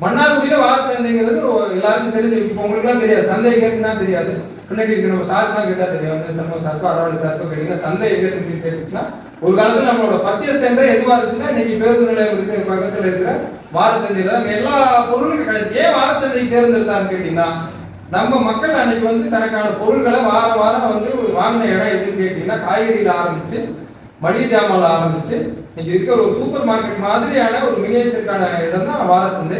மன்னார்குடியில வார சந்தைங்கிறது எல்லாருக்கும் தெரிஞ்சு வச்சு, உங்களுக்குலாம் தெரியாது, சந்தை எங்கன்னா தெரியாது. பின்னாடி இருக்க நம்ம சாருக்குலாம் கேட்டா தெரியும், வந்து சண்முக சாருக்கோ அரவாடி சாருக்கோ கேட்டீங்கன்னா சந்தை எங்க இருக்கு கேட்டுச்சுன்னா, ஒரு காலத்துல நம்மளோட பர்ச்சேஸ் சென்டர் எதுவா இருந்துச்சுன்னா இன்னைக்கு பேருந்து நிலையம் இருக்கு பக்கத்துல இருக்கிற வார சந்தையில தான் எல்லா பொருளும் கிடையாது. ஏன் வார சந்தைக்கு தேர்ந்தெடுத்தான்னு கேட்டீங்கன்னா, நம்ம மக்கள் அன்னைக்கு வந்து தனக்கான பொருட்களை வாரம் வந்து வாங்கின இடம் எதுன்னு கேட்டீங்கன்னா, காய்கறியில ஆரம்பிச்சு மளிகை ஜாமான்ல ஆரம்பிச்சு இன்னைக்கு இருக்கிற ஒரு சூப்பர் மார்க்கெட் மாதிரியான ஒரு மினியேச்சருக்கான இடம் தான் வார சந்தை.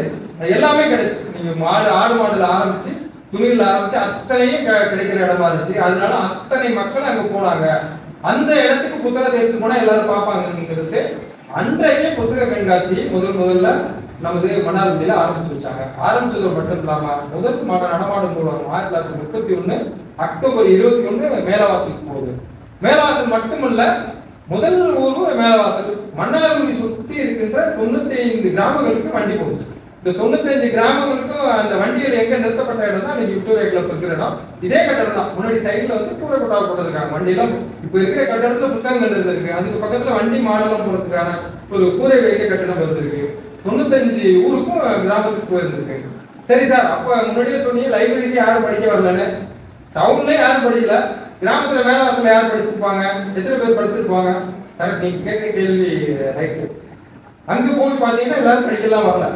எல்லாமே கிடைச்சு, நீங்க ஆடு மாடுல ஆரம்பிச்சு துணியில ஆரம்பிச்சு அத்தனையும் கிடைக்கிற இடமா இருந்துச்சு. அதனால அத்தனை மக்கள் அங்க போனாங்க. அந்த இடத்துக்கு புத்தகத்தை எடுத்து போனா எல்லாரும் பார்ப்பாங்கிறது அன்றைக்கே புத்தக கண்காட்சி முதல்ல நமது மன்னார்குடியில ஆரம்பிச்சு வச்சாங்க. ஆரம்பிச்சது மட்டும் இல்லாம முதல் நடமாடும் நூலகம் 1931 அக்டோபர் 21 மேலவாசலுக்கு போகுது. மேலவாசல் மட்டுமல்ல, முதல் ஊரும் மேலவாசல். மன்னார்குடி சுத்தி இருக்கின்ற 95 கிராமங்களுக்கு வண்டி போகுது. இந்த 95 கிராமங்களுக்கும் அந்த வண்டியில எங்க நிறுத்தப்பட்ட இடம் தான் இன்னைக்கு விக்டோரியா கிளப் இருக்கிற இடம். இதே கட்டடம் தான். முன்னாடி சைட்ல வந்து கூரை கொட்டா போட்டிருக்காங்க. வண்டியெல்லாம் இப்ப இருக்கிற கட்டடத்துல புத்தகங்கள் இருந்திருக்கு. அதுக்கு பக்கத்துல வண்டி மாடலம் போறதுக்கான ஒரு கூரை வைக்க கட்டடம் இருந்திருக்கு. 95 ஊருக்கும் கிராமத்துக்கு போயிருந்திருக்கு. சரி சார், அப்ப முன்னாடியே சொன்னீங்க லைப்ரரிக்கு யாரும் படிக்க வரலன்னு. டவுன்ல யாரும் படிக்கல, கிராமத்துல மேலவாசல யாரும் படிச்சிருப்பாங்க, எத்தனை பேர் படிச்சிருப்பாங்க? கரெக்ட், நீங்க கேட்கிற கேள்வி ரைட்டு. அங்க போய் பாத்தீங்கன்னா எல்லாரும் படிக்கலாம் வரல.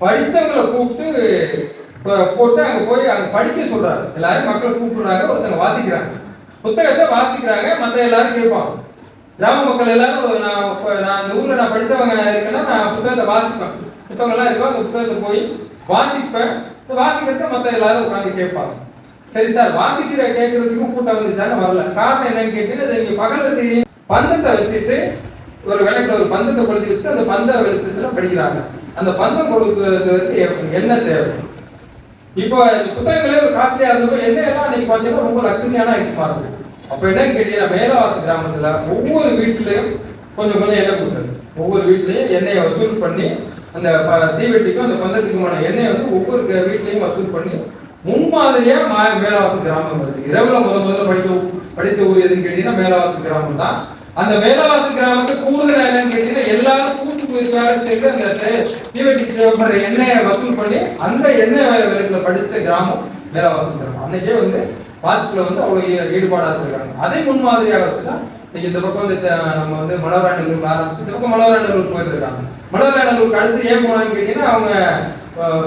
படித்தவங்களை கூப்பிட்டு போட்டு அங்க போய் அங்க படிக்க சொல்றாரு. எல்லாரும் மக்களை கூப்பிடுறாங்க, ஒருத்தங்க வாசிக்கிறாங்க, புத்தகத்தை வாசிக்கிறாங்க, மத்த எல்லாரும் கேட்பாங்க. கிராம மக்கள் எல்லாரும் நான் இந்த ஊர்ல நான் படிச்சவங்க இருக்குன்னா நான் புத்தகத்தை வாசிப்பேன், புத்தகங்கள்லாம் இருக்கும், அந்த புத்தகத்தை போய் வாசிப்பேன். வாசிக்கிறத மத்த எல்லாரும் உட்காந்து கேட்பாங்க. சரி சார், வாசிக்கிற கேட்கறதுக்கும் கூட்டம் வந்துச்சான்னு வரல. காரணம் என்னன்னு கேட்டீங்கன்னா, நீங்க பகல்ல செய்ய பந்தத்தை வச்சுட்டு ஒரு விளக்குல ஒரு பந்தத்தை கொளுத்தி வச்சுட்டு அந்த பந்த வெளிச்சத்துல படிக்கிறாங்க. அந்த பந்தம் கொடுக்கிறதுக்கு என்ன தேவை? இப்போ புத்தகங்களே ஒரு காஸ்ட்லியா இருந்தப்போ எண்ணெய் எல்லாம் அன்னைக்கு பார்த்தீங்கன்னா ரொம்ப லக்ஸரியான ஐட்டமா இருக்கு. அப்ப என்னன்னு கேட்டீங்கன்னா, மேலவாசி கிராமத்துல ஒவ்வொரு வீட்லயும் கொஞ்சம் எண்ணெய் கொடுக்குறது. ஒவ்வொரு வீட்லயும் எண்ணெயை வசூல் பண்ணி அந்த தீவெட்டிக்கும் அந்த பந்தத்துக்குமான எண்ணெயை வந்து ஒவ்வொரு வீட்லயும் வசூல் பண்ணி முன்மாதிரியா மேலவாசி கிராமம் வருது. இரவுல முதல்ல படித்த ஊர் எதுன்னு கேட்டீங்கன்னா மேலவாசி கிராமம் தான். அந்த மேலவாசி கிராமத்துக்கு கூடுதல் என்னன்னு கேட்டீங்கன்னா, எல்லாரும் கூட்டு வேலை செய்து அந்த தீவெட்டி தேவைப்படுற எண்ணெயை வசூல் பண்ணி அந்த எண்ணெய் விலைக்குள்ள படித்த கிராமம் மேலவாசி கிராமம். அன்னைக்கே வந்து வாசிப்புல வந்து அவ்வளவு ஈடுபாடா இருக்காங்க. அதை முன்மாதிரியாக வச்சுதான் இன்னைக்கு இந்த பக்கம் வந்து நம்ம வந்து மலவராயநல்லூர்ல ஆரம்பிச்சு இந்த பக்கம் மலவராயநல்லூர் போயிட்டு இருக்காங்க. மலவராயநல்லூருக்கு அடுத்து ஏன் போனான்னு கேட்டீங்கன்னா, அவங்க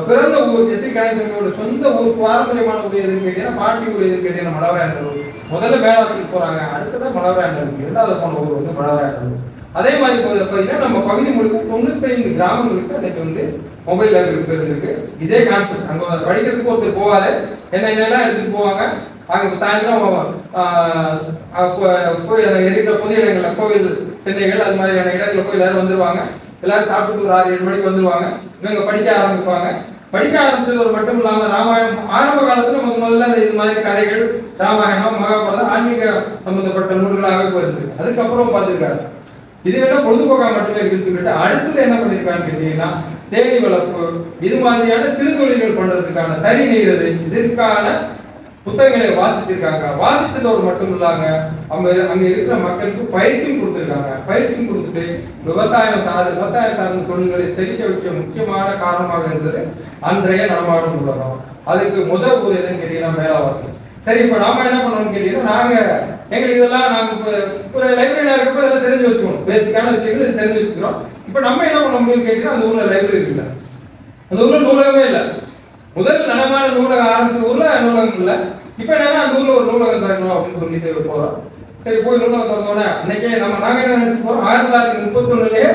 பிறந்த ஊர் எஸ்.சி. கணேசனோட சொந்த ஊர் பாரம்பரியமான ஊர் எதுன்னு கேட்டீங்கன்னா பாட்டி ஊர் எதுன்னு கேட்டீங்கன்னா மலவராயநல்லூர். முதல்ல மேலவாசிக்கு போறாங்க, அடுத்ததான் மலவராயநல்லூர். இரண்டாவது போன ஊர் வந்து மலவராயநல்லூர். அதே மாதிரி பார்த்தீங்கன்னா நம்ம பகுதி முழுக்க 95 கிராமங்களுக்கு அன்னைக்கு வந்து மொபைல் லைப்ரரி இருந்திருக்கு. இதே கான்செப்ட். அங்க படிக்கிறதுக்கு ஒருத்தர் போவாரு, என்னென்னலாம் எடுத்துட்டு போவாங்க. அங்க சாயந்தரம் போய் இருக்கிற பொது இடங்கள்ல கோவில் திண்ணைகள் அது மாதிரியான இடங்கள்ல போய் எல்லாரும் வந்துருவாங்க. எல்லாரும் சாப்பிட்டு ஒரு 6-7 மணிக்கு வந்துருவாங்க. இவங்க படிக்க ஆரம்பிப்பாங்க. படிக்க ஆரம்பிச்சது மட்டும் இல்லாம ராமாயணம் ஆரம்ப காலத்துல முதல்ல இது மாதிரி கதைகள் ராமாயணம் மகாபாரதம் ஆன்மீக சம்பந்தப்பட்ட நூல்களாகவே போயிருக்கு. அதுக்கப்புறம் பார்த்துருக்காரு இது வேணா பொழுதுபோக்கா மட்டுமே இருக்குன்னு சொல்லிட்டு அடுத்தது என்ன பண்ணிருக்கான்னு கேட்டீங்கன்னா, தேனி வளர்ப்பு இது மாதிரியான சிறு தொழில்கள் பண்றதுக்கான தறி நெய்வது இதற்கான புத்தகங்களை வாசிச்சிருக்காங்க. வாசிச்சதோடு மட்டும் இல்லாம அங்க இருக்கிற மக்களுக்கு பயிற்சியும் கொடுத்துருக்காங்க. பயிற்சியும் கொடுத்துட்டு விவசாயம் சார்ந்த தொழில்களை செழிக்க வைக்க முக்கியமான காரணமாக இருந்தது அன்றைய நடமாடும் நூலகம். அதுக்கு முதல் ஊர் எதுன்னு கேட்டீங்கன்னா மேலவாசி. சரி, இப்ப நாம என்ன பண்ணணும்னு கேட்டீங்கன்னா, எங்களுக்கு இதெல்லாம் நாங்க ஒரு லைப்ரரியா இருக்கப்போ இதெல்லாம் தெரிஞ்சு வச்சுக்கணும். பேசிக்கான விஷயங்கள் இது தெரிஞ்சு வச்சுக்கிறோம். இப்ப நம்ம என்ன பண்ண முடியும்னு கேட்டீங்கன்னா, அந்த ஊர்ல லைப்ரரி இல்லை, அந்த ஊர்ல நூலகமே இல்லை. முதல் நடமான நூலகம் ஆரம்பிச்ச ஊர்ல நூலகம் இல்லை. இப்ப என்னன்னா அந்த ஊர்ல ஒரு நூலகம் திறக்கணும் அப்படின்னு சொல்லிட்டு போறோம். சரி, போய் நூலகம் திறந்தோன்னே அன்னைக்கே நாங்க என்ன நினைச்சு போறோம், 1931லயே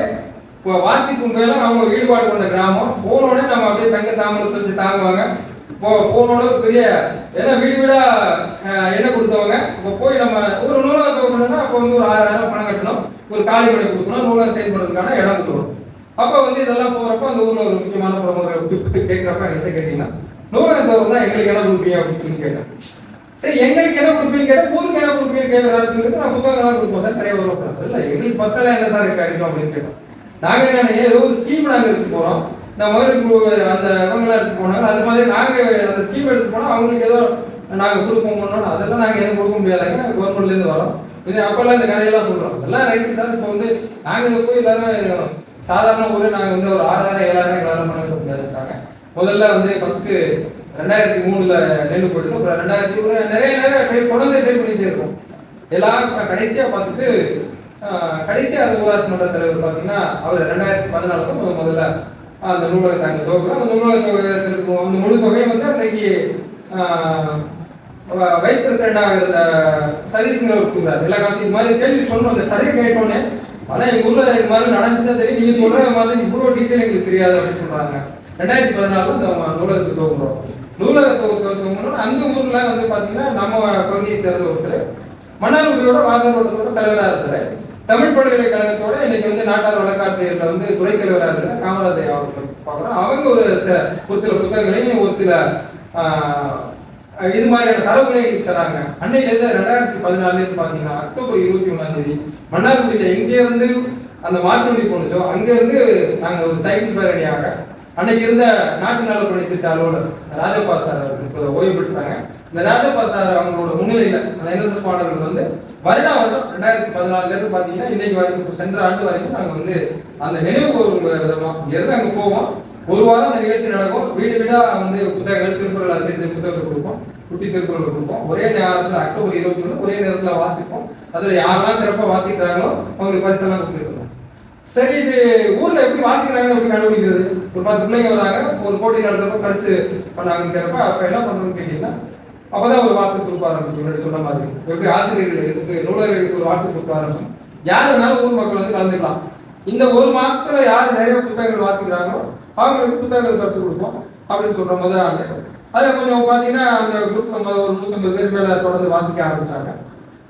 வாசிக்கும் மேல அவங்க ஈடுபாடு கொண்ட கிராமம். போனோடனே நம்ம அப்படியே தங்க தாமதத்தை வச்சு தாங்குவாங்க. போனோட பெரிய ஏன்னா வீடா என்ன கொடுத்தவங்க. இப்போ போய் நம்ம ஒரு நூலகம் திறக்கணும்னா அப்போ வந்து ஒரு 6000 பணம் கட்டணும், ஒரு காலி மனை கொடுக்கணும், நூலகம் செயல்படுறதுக்கான இடம் கொடுக்கணும். அப்ப வந்து இதெல்லாம் போறப்ப அந்த ஊர்ல ஒரு முக்கியமான பிரமுகர்கள் கேட்கிறப்ப என்கிட்ட கேட்டீங்கன்னா, நூலகம் திறந்தா எங்களுக்கு என்ன கொடுப்பீங்க அப்படின்னு சொல்லி கேட்டேன். சரி, எங்களுக்கு என்ன கொடுப்பீங்கன்னு கேட்டேன், ஊருக்கு என்ன கொடுப்பீங்கன்னு கேட்கறாருன்னு சொல்லிட்டு நான் புத்தகங்கள்லாம் கொடுப்போம் சார், நிறைய வருவோம். இல்லை, எங்களுக்கு பர்சனலா என்ன சார் கிடைக்கும் அப்படின்னு கேட்டோம். நாங்க என்ன ஏதோ ஒரு ஸ்கீம் நாங்க எடுத்து போறோம், இந்த மகளிருக்கு அந்த இவங்களாம் எடுத்து போனாங்க. அது மாதிரி நாங்க அந்த ஸ்கீம் எடுத்து போனா அவங்களுக்கு ஏதோ நாங்கள் கொடுப்போம், அதெல்லாம் நாங்கள் எதுவும் கொடுக்க முடியாதாங்க, நாங்கள் கவர்மெண்ட்லேருந்து வரோம். இது அப்போல்லாம் இந்த கதையெல்லாம் சொல்கிறோம். அதெல்லாம் ரைட்டு சார். இப்போ வந்து நாங்கள் இதை போய் எல்லாரும் சாதாரண ஊரில் நாங்கள் வந்து ஒரு 6000 7000 எல்லாரும் பண்ண முடியாதுட்டாங்க. முதல்ல வந்து ஃபஸ்ட்டு 2003 நெல் போட்டு, அப்புறம் 2020 நிறைய தொடர்ந்து ட்ரை பண்ணிகிட்டே இருக்கும். எல்லாரும் கடைசியாக பார்த்துட்டு கடைசியாக அந்த ஊராட்சி மன்ற தலைவர் பார்த்தீங்கன்னா அவர் 2014 தான் முதல்ல அந்த நூலகத்தை அங்கே துவக்கிறோம். அந்த நூலகத்துக்கு அந்த முழு தொகையை வந்து அன்றைக்கு வைஸ் பிரசிடண்டாக இருந்த சதீஷ்ங்கிறவர் கொடுக்குறாரு. எல்லா காசு இது மாதிரி கேள்வி சொல்லணும். அந்த கதையை கேட்டோன்னே, ஆனால் எங்கள் ஊரில் இது மாதிரி நடந்துச்சுன்னா தெரியும், நீங்கள் சொல்கிற மாதிரி இவ்வளோ டீட்டெயில் எங்களுக்கு தெரியாது அப்படின்னு சொல்கிறாங்க. 2014 அந்த நூலகத்தை துவங்குறோம். நூலகத்தை துவங்கணும்னா அந்த ஊரில் வந்து பார்த்தீங்கன்னா நம்ம பகுதியை சேர்ந்த ஒருத்தர் மன்னார்குடியோட வாசகோட்டத்தோட தலைவராக இருந்தார். தமிழ் பல்கலைக்கழகத்தோட இன்னைக்கு வந்து நாட்டார் வழக்காற்றியர்ல வந்து துறை தலைவராக இருக்கிற காமராஜ் அவர்கள் பார்க்குறோம். அவங்க ஒரு சில புத்தகங்களையும் ஒரு சில இது மாதிரியான தரவுகளையும் தராங்க. அன்னைக்கு 2014 பார்த்தீங்கன்னா அக்டோபர் 21 மன்னார்குடியில எங்கே இருந்து அந்த மாற்றுவழி போனுச்சோ அங்கிருந்து நாங்கள் ஒரு சைக்கிள் பேரணியாக அன்னைக்கு இருந்த நாட்டு நலப்பணி திட்ட அலுவலர் ராஜப்பா சார் அவர்கள் ஓய்வு பெற்றாங்க. இந்த ராஜப்பா சார் அவங்களோட முன்னிலையில் அந்த NSS மாணவர்கள் வந்து வருடம் 2014 பார்த்தீங்கன்னா இன்னைக்கு வரைக்கும், சென்ற ஆண்டு வரைக்கும் நாங்கள் வந்து அந்த நினைவு கூறும் விதமாக இங்கிருந்து அங்கே போவோம். ஒரு வாரம் அந்த நிகழ்ச்சி நடக்கும். வீடு வீடாக வந்து புத்தகங்கள், திருக்குறள் அச்சடித்த புத்தகத்தை கொடுப்போம், குட்டி திருக்குறள் கொடுப்போம். ஒரே நேரத்தில் அக்டோபர் 21 ஒரே நேரத்தில் வாசிப்போம். அதில் யாரெல்லாம் சிறப்பாக வாசிக்கிறாங்களோ அவங்களுக்கு பரிசெல்லாம் கொடுத்துருக்கோம். சரி, இது ஊரில் எப்படி வாசிக்கிறாங்கன்னு எப்படி கண்டுபிடிக்கிறது? ஒரு 10 பிள்ளைங்க வராங்க, ஒரு போட்டி நடத்துறப்ப பரிசு பண்ணாங்கன்னு கேட்ப அப்போ என்ன பண்ணுறோம்னு கேட்டீங்கன்னா, அப்போதான் ஒரு வாட்ஸ்அப் குரூப் ஆரம்பிக்கும். சொன்ன மாதிரி எப்படி ஆசிரியர்கள் இதுக்கு நூலகர்களுக்கு ஒரு வாட்ஸ்அப் குரூப் ஆரம்பிச்சோம். யார் வேணாலும் ஊர் மக்கள் வந்து கலந்துக்கலாம். இந்த ஒரு மாசத்துல யார் நிறைய புத்தகங்கள் வாசிக்கிறாங்களோ அவங்களுக்கு புத்தகங்கள் பரிசு கொடுப்போம் அப்படின்னு சொல்ற போது அதில் கொஞ்சம் பார்த்தீங்கன்னா அந்த குரூப் ஒரு 150 பேர் மேலே தொடர்ந்து வாசிக்க ஆரம்பிச்சாங்க.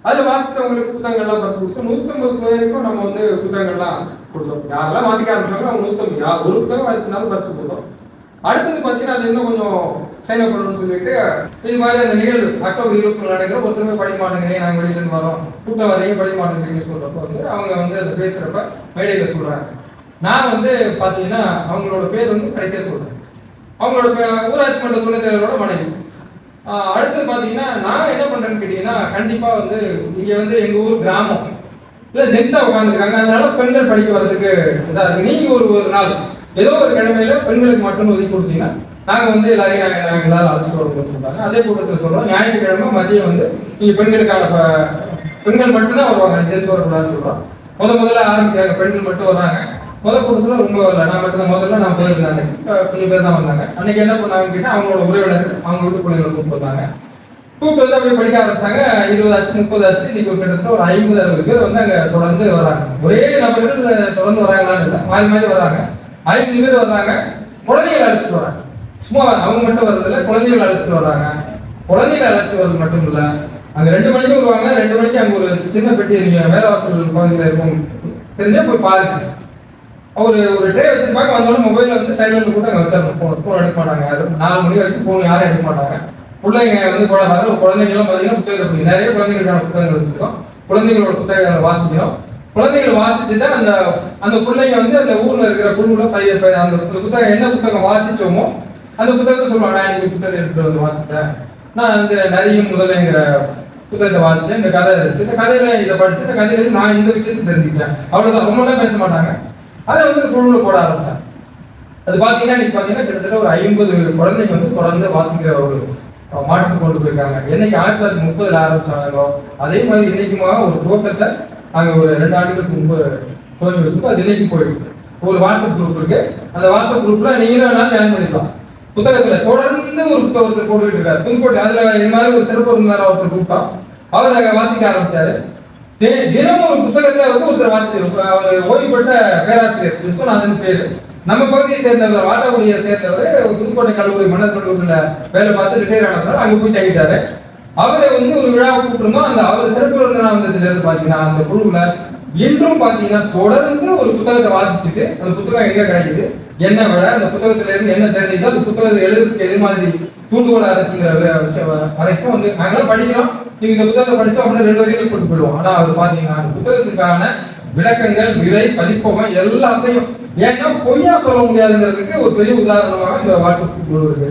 அதில் வாசித்தவங்களுக்கு புத்தகங்கள்லாம் பரிசு கொடுத்தோம். 150 பேருக்கும் நம்ம வந்து புத்தகங்கள்லாம் கொடுத்தோம். யாரெல்லாம் வாசிக்க ஆரம்பிச்சாங்களோ அவங்க 150 ஒரு புத்தகம் வாசிச்சிருந்தாலும் பரிசு கொடுத்தோம். அடுத்தது பார்த்தீங்கன்னா அது இன்னும் கொஞ்சம் சைன் அப் பண்ணணும்னு சொல்லிட்டு இது மாதிரி அந்த நிகழ்வு அக்டோபர் 20 நடக்கிற ஒருத்தருமே படிக்க மாட்டேங்கிறீங்க, நாங்கள் வெளியிலேருந்து வரோம், கூட்டம் வரையும் படிக்க மாட்டேங்கிறீங்கன்னு சொல்கிறப்ப வந்து அவங்க வந்து அதை பேசுகிறப்ப மேடையில் சொல்கிறாங்க. நான் வந்து பார்த்தீங்கன்னா அவங்களோட பேர் வந்து கடைசியாக சொல்கிறேன். அவங்களோட ஊராட்சி மன்ற துணைத் தலைவரோட மனைவி. அடுத்தது பார்த்தீங்கன்னா நான் என்ன பண்ணுறேன்னு கேட்டிங்கன்னா, கண்டிப்பாக வந்து இங்கே வந்து எங்கள் ஊர் கிராமம் இல்லை ஜென்ஸாக உட்காந்துருக்காங்க, அதனால பெண்கள் படிக்க வர்றதுக்கு இதாக இருக்குது. நீங்கள் ஒரு நாள் ஏதோ ஒரு கிழமையில பெண்களுக்கு மட்டும் ஒதுக்கி கொடுத்தீங்கன்னா நாங்கள் வந்து எல்லாரையும் நாங்கள் எல்லாரும் அழைச்சிட்டு வருவோம்னு சொல்றாங்க. அதே கூட்டத்தில் சொல்கிறோம், ஞாயிற்றுக்கிழமை மதியம் வந்து நீங்கள் பெண்களுக்கான பெண்கள் மட்டும்தான் வருவாங்க, ஜென்ஸ் வரக்கூடாதுன்னு சொல்கிறோம். முதல்ல ஆரம்பிக்கிறாங்க, பெண்கள் மட்டும் வர்றாங்க. கூட்டத்தில் ரொம்ப வரல, நான் மட்டும் முதல்ல நான் போயிருந்தாங்க, கொஞ்சம் பேர் தான் வந்தாங்க. அன்னைக்கு என்ன பண்ணாங்கன்னு கேட்டால் அவங்களோட உறவினர்கள் அவங்க வீட்டு பிள்ளைங்களை கூப்பிட்டு வந்தாங்க. கூப்பிட்டு வந்து அப்படியே படிக்க ஆரம்பிச்சாங்க. 20 ஆச்சு, 30 ஆச்சு, இன்னைக்கு ஒரு கிட்டத்தட்ட ஒரு 50-60 பேர் வந்து அங்கே தொடர்ந்து வராங்க. ஒரே நபர்கள் தொடர்ந்து வராங்களான்னு இல்லை, மாறி மாறி வராங்க. 50 பேர் வர்றாங்க. குழந்தைகள் அழைச்சிட்டு வராங்க. சும்மா அவங்க மட்டும் வர்றதில்ல, குழந்தைகள் அழைச்சிட்டு வர்றாங்க. குழந்தைகள் அழைச்சிட்டு வர்றது மட்டும் இல்லை, அங்கே 2 மணிக்கு வருவாங்க. 2 மணிக்கு அங்கே ஒரு சின்ன பெட்டி நீங்க மேலவாசல் பகுதியில் இருக்கும், தெரிஞ்சா போய் பாருங்க. ஒரு ட்ரே வச்சிருப்பாங்க. வந்தோடனே மொபைலில் வந்து சைலண்ட் போட்டு அங்கே வச்சிடணும். ஃபோன் எடுக்க மாட்டாங்க யாரும். 4 மணி வரைக்கும் ஃபோன் யாரும் எடுக்க மாட்டாங்க. பிள்ளைங்க வந்து குழந்தைங்கலாம் பார்த்தீங்கன்னா புத்தகத்தை நிறைய குழந்தைங்களுக்கான புத்தகங்கள் வச்சுருக்கோம். குழந்தைங்களோட புத்தகங்களை வாசிக்கணும். குழந்தைகள் வாசிச்சுட்டா அந்த பிள்ளைங்க வந்து அந்த ஊர்ல இருக்கிற குழுவில் அந்த புத்தகம் என்ன புத்தகம் வாசிச்சோமோ அந்த புத்தகத்தை சொல்லுவாங்க, நான் இன்னைக்கு புத்தகத்தை எடுத்துட்டு வந்து வாசித்தேன், நான் இந்த நரியும் முதலைங்கிற புத்தகத்தை வாசிச்சேன், இந்த கதை இருந்துச்சு, இந்த கதையில இதை படிச்சு, இந்த கதையில நான் இந்த விஷயத்தை தெரிஞ்சுக்கிறேன், அவ்வளவுதான். ரொம்பலாம் பேச மாட்டாங்க. அதை வந்து இந்த குழுவில் போட ஆரம்பிச்சேன். அது பார்த்தீங்கன்னா இன்னைக்கு பார்த்தீங்கன்னா கிட்டத்தட்ட ஒரு 50 குழந்தைங்க வந்து தொடர்ந்து வாசிக்கிற ஒரு மாட்டுக்கு கொண்டு போயிருக்காங்க. என்னைக்கு 1930 ஆரம்பிச்சாங்களோ அதே மாதிரி இன்னைக்குமா ஒரு துவக்கத்தை நாங்கள் ஒரு 2 ஆண்டுகளுக்கு முன்பு துவங்கி வச்சுக்கோ. அது இன்னைக்கு போயிருக்கு. ஒரு வாட்ஸ்அப் குரூப் இருக்கு. அந்த வாட்ஸ்அப் குரூப்ல நீங்களும் வேணாலும் ஜாயின் பண்ணிக்கலாம். புத்தகத்துல தொடர்ந்து ஒரு புத்தகத்தை போட்டுக்கிட்டு இருக்காரு புதுக்கோட்டை. அதுல இது மாதிரி ஒரு சிறப்பு விருந்தினர் ஒருத்தர் கூப்பிட்டோம். அவர் வாசிக்க ஆரம்பிச்சாரு. தினமும் ஒரு புத்தகத்தை வந்து ஒருத்தர் வாசிச்சு அவர் ஓய்வு பெற்ற பேராசிரியர் விஸ்வநாதன் பேரு. நம்ம பகுதியை சேர்ந்தவர், வாட்டாக்குடியை சேர்ந்தவர். புதுக்கோட்டை கல்லூரி மன்னர் கல்லூரியில வேலை பார்த்து ரிட்டையர் ஆனதுனால அங்க போய் தங்கிட்டாரு. அவரை வந்து ஒரு விழாவை கூப்பிட்டுருந்தோம். அந்த அவர் சிறப்பு விருந்தினர் வந்ததுல இருந்து பாத்தீங்கன்னா அந்த குழுவுல இன்றும் பாத்தீங்கன்னா தொடர்ந்து ஒரு புத்தகத்தை வாசிச்சுட்டு அந்த புத்தகம் எங்க கிடைக்குது, என்ன விட, அந்த புத்தகத்துல இருந்து என்ன தெரிஞ்சுக்கிட்டா, அந்த புத்தகத்தை எழுதுறதுக்கு எது மாதிரி தூண்டுகோல் ஆரம்பிச்சுங்கிற விஷயம் வரைக்கும் வந்து நாங்களாம் படிக்கிறோம். நீங்க இந்த புத்தகத்தை படிச்சோம் அப்படின்னா 2 வரிகள் போட்டு போயிடுவோம். ஆனா அவர் பாத்தீங்கன்னா அந்த புத்தகத்துக்கான விளக்கங்கள், விலை, பதிப்பகம் எல்லாத்தையும், ஏன்னா பொய்யா சொல்ல முடியாதுங்கிறதுக்கு ஒரு பெரிய உதாரணமாக இந்த வாட்ஸ்அப் குழு இருக்கு.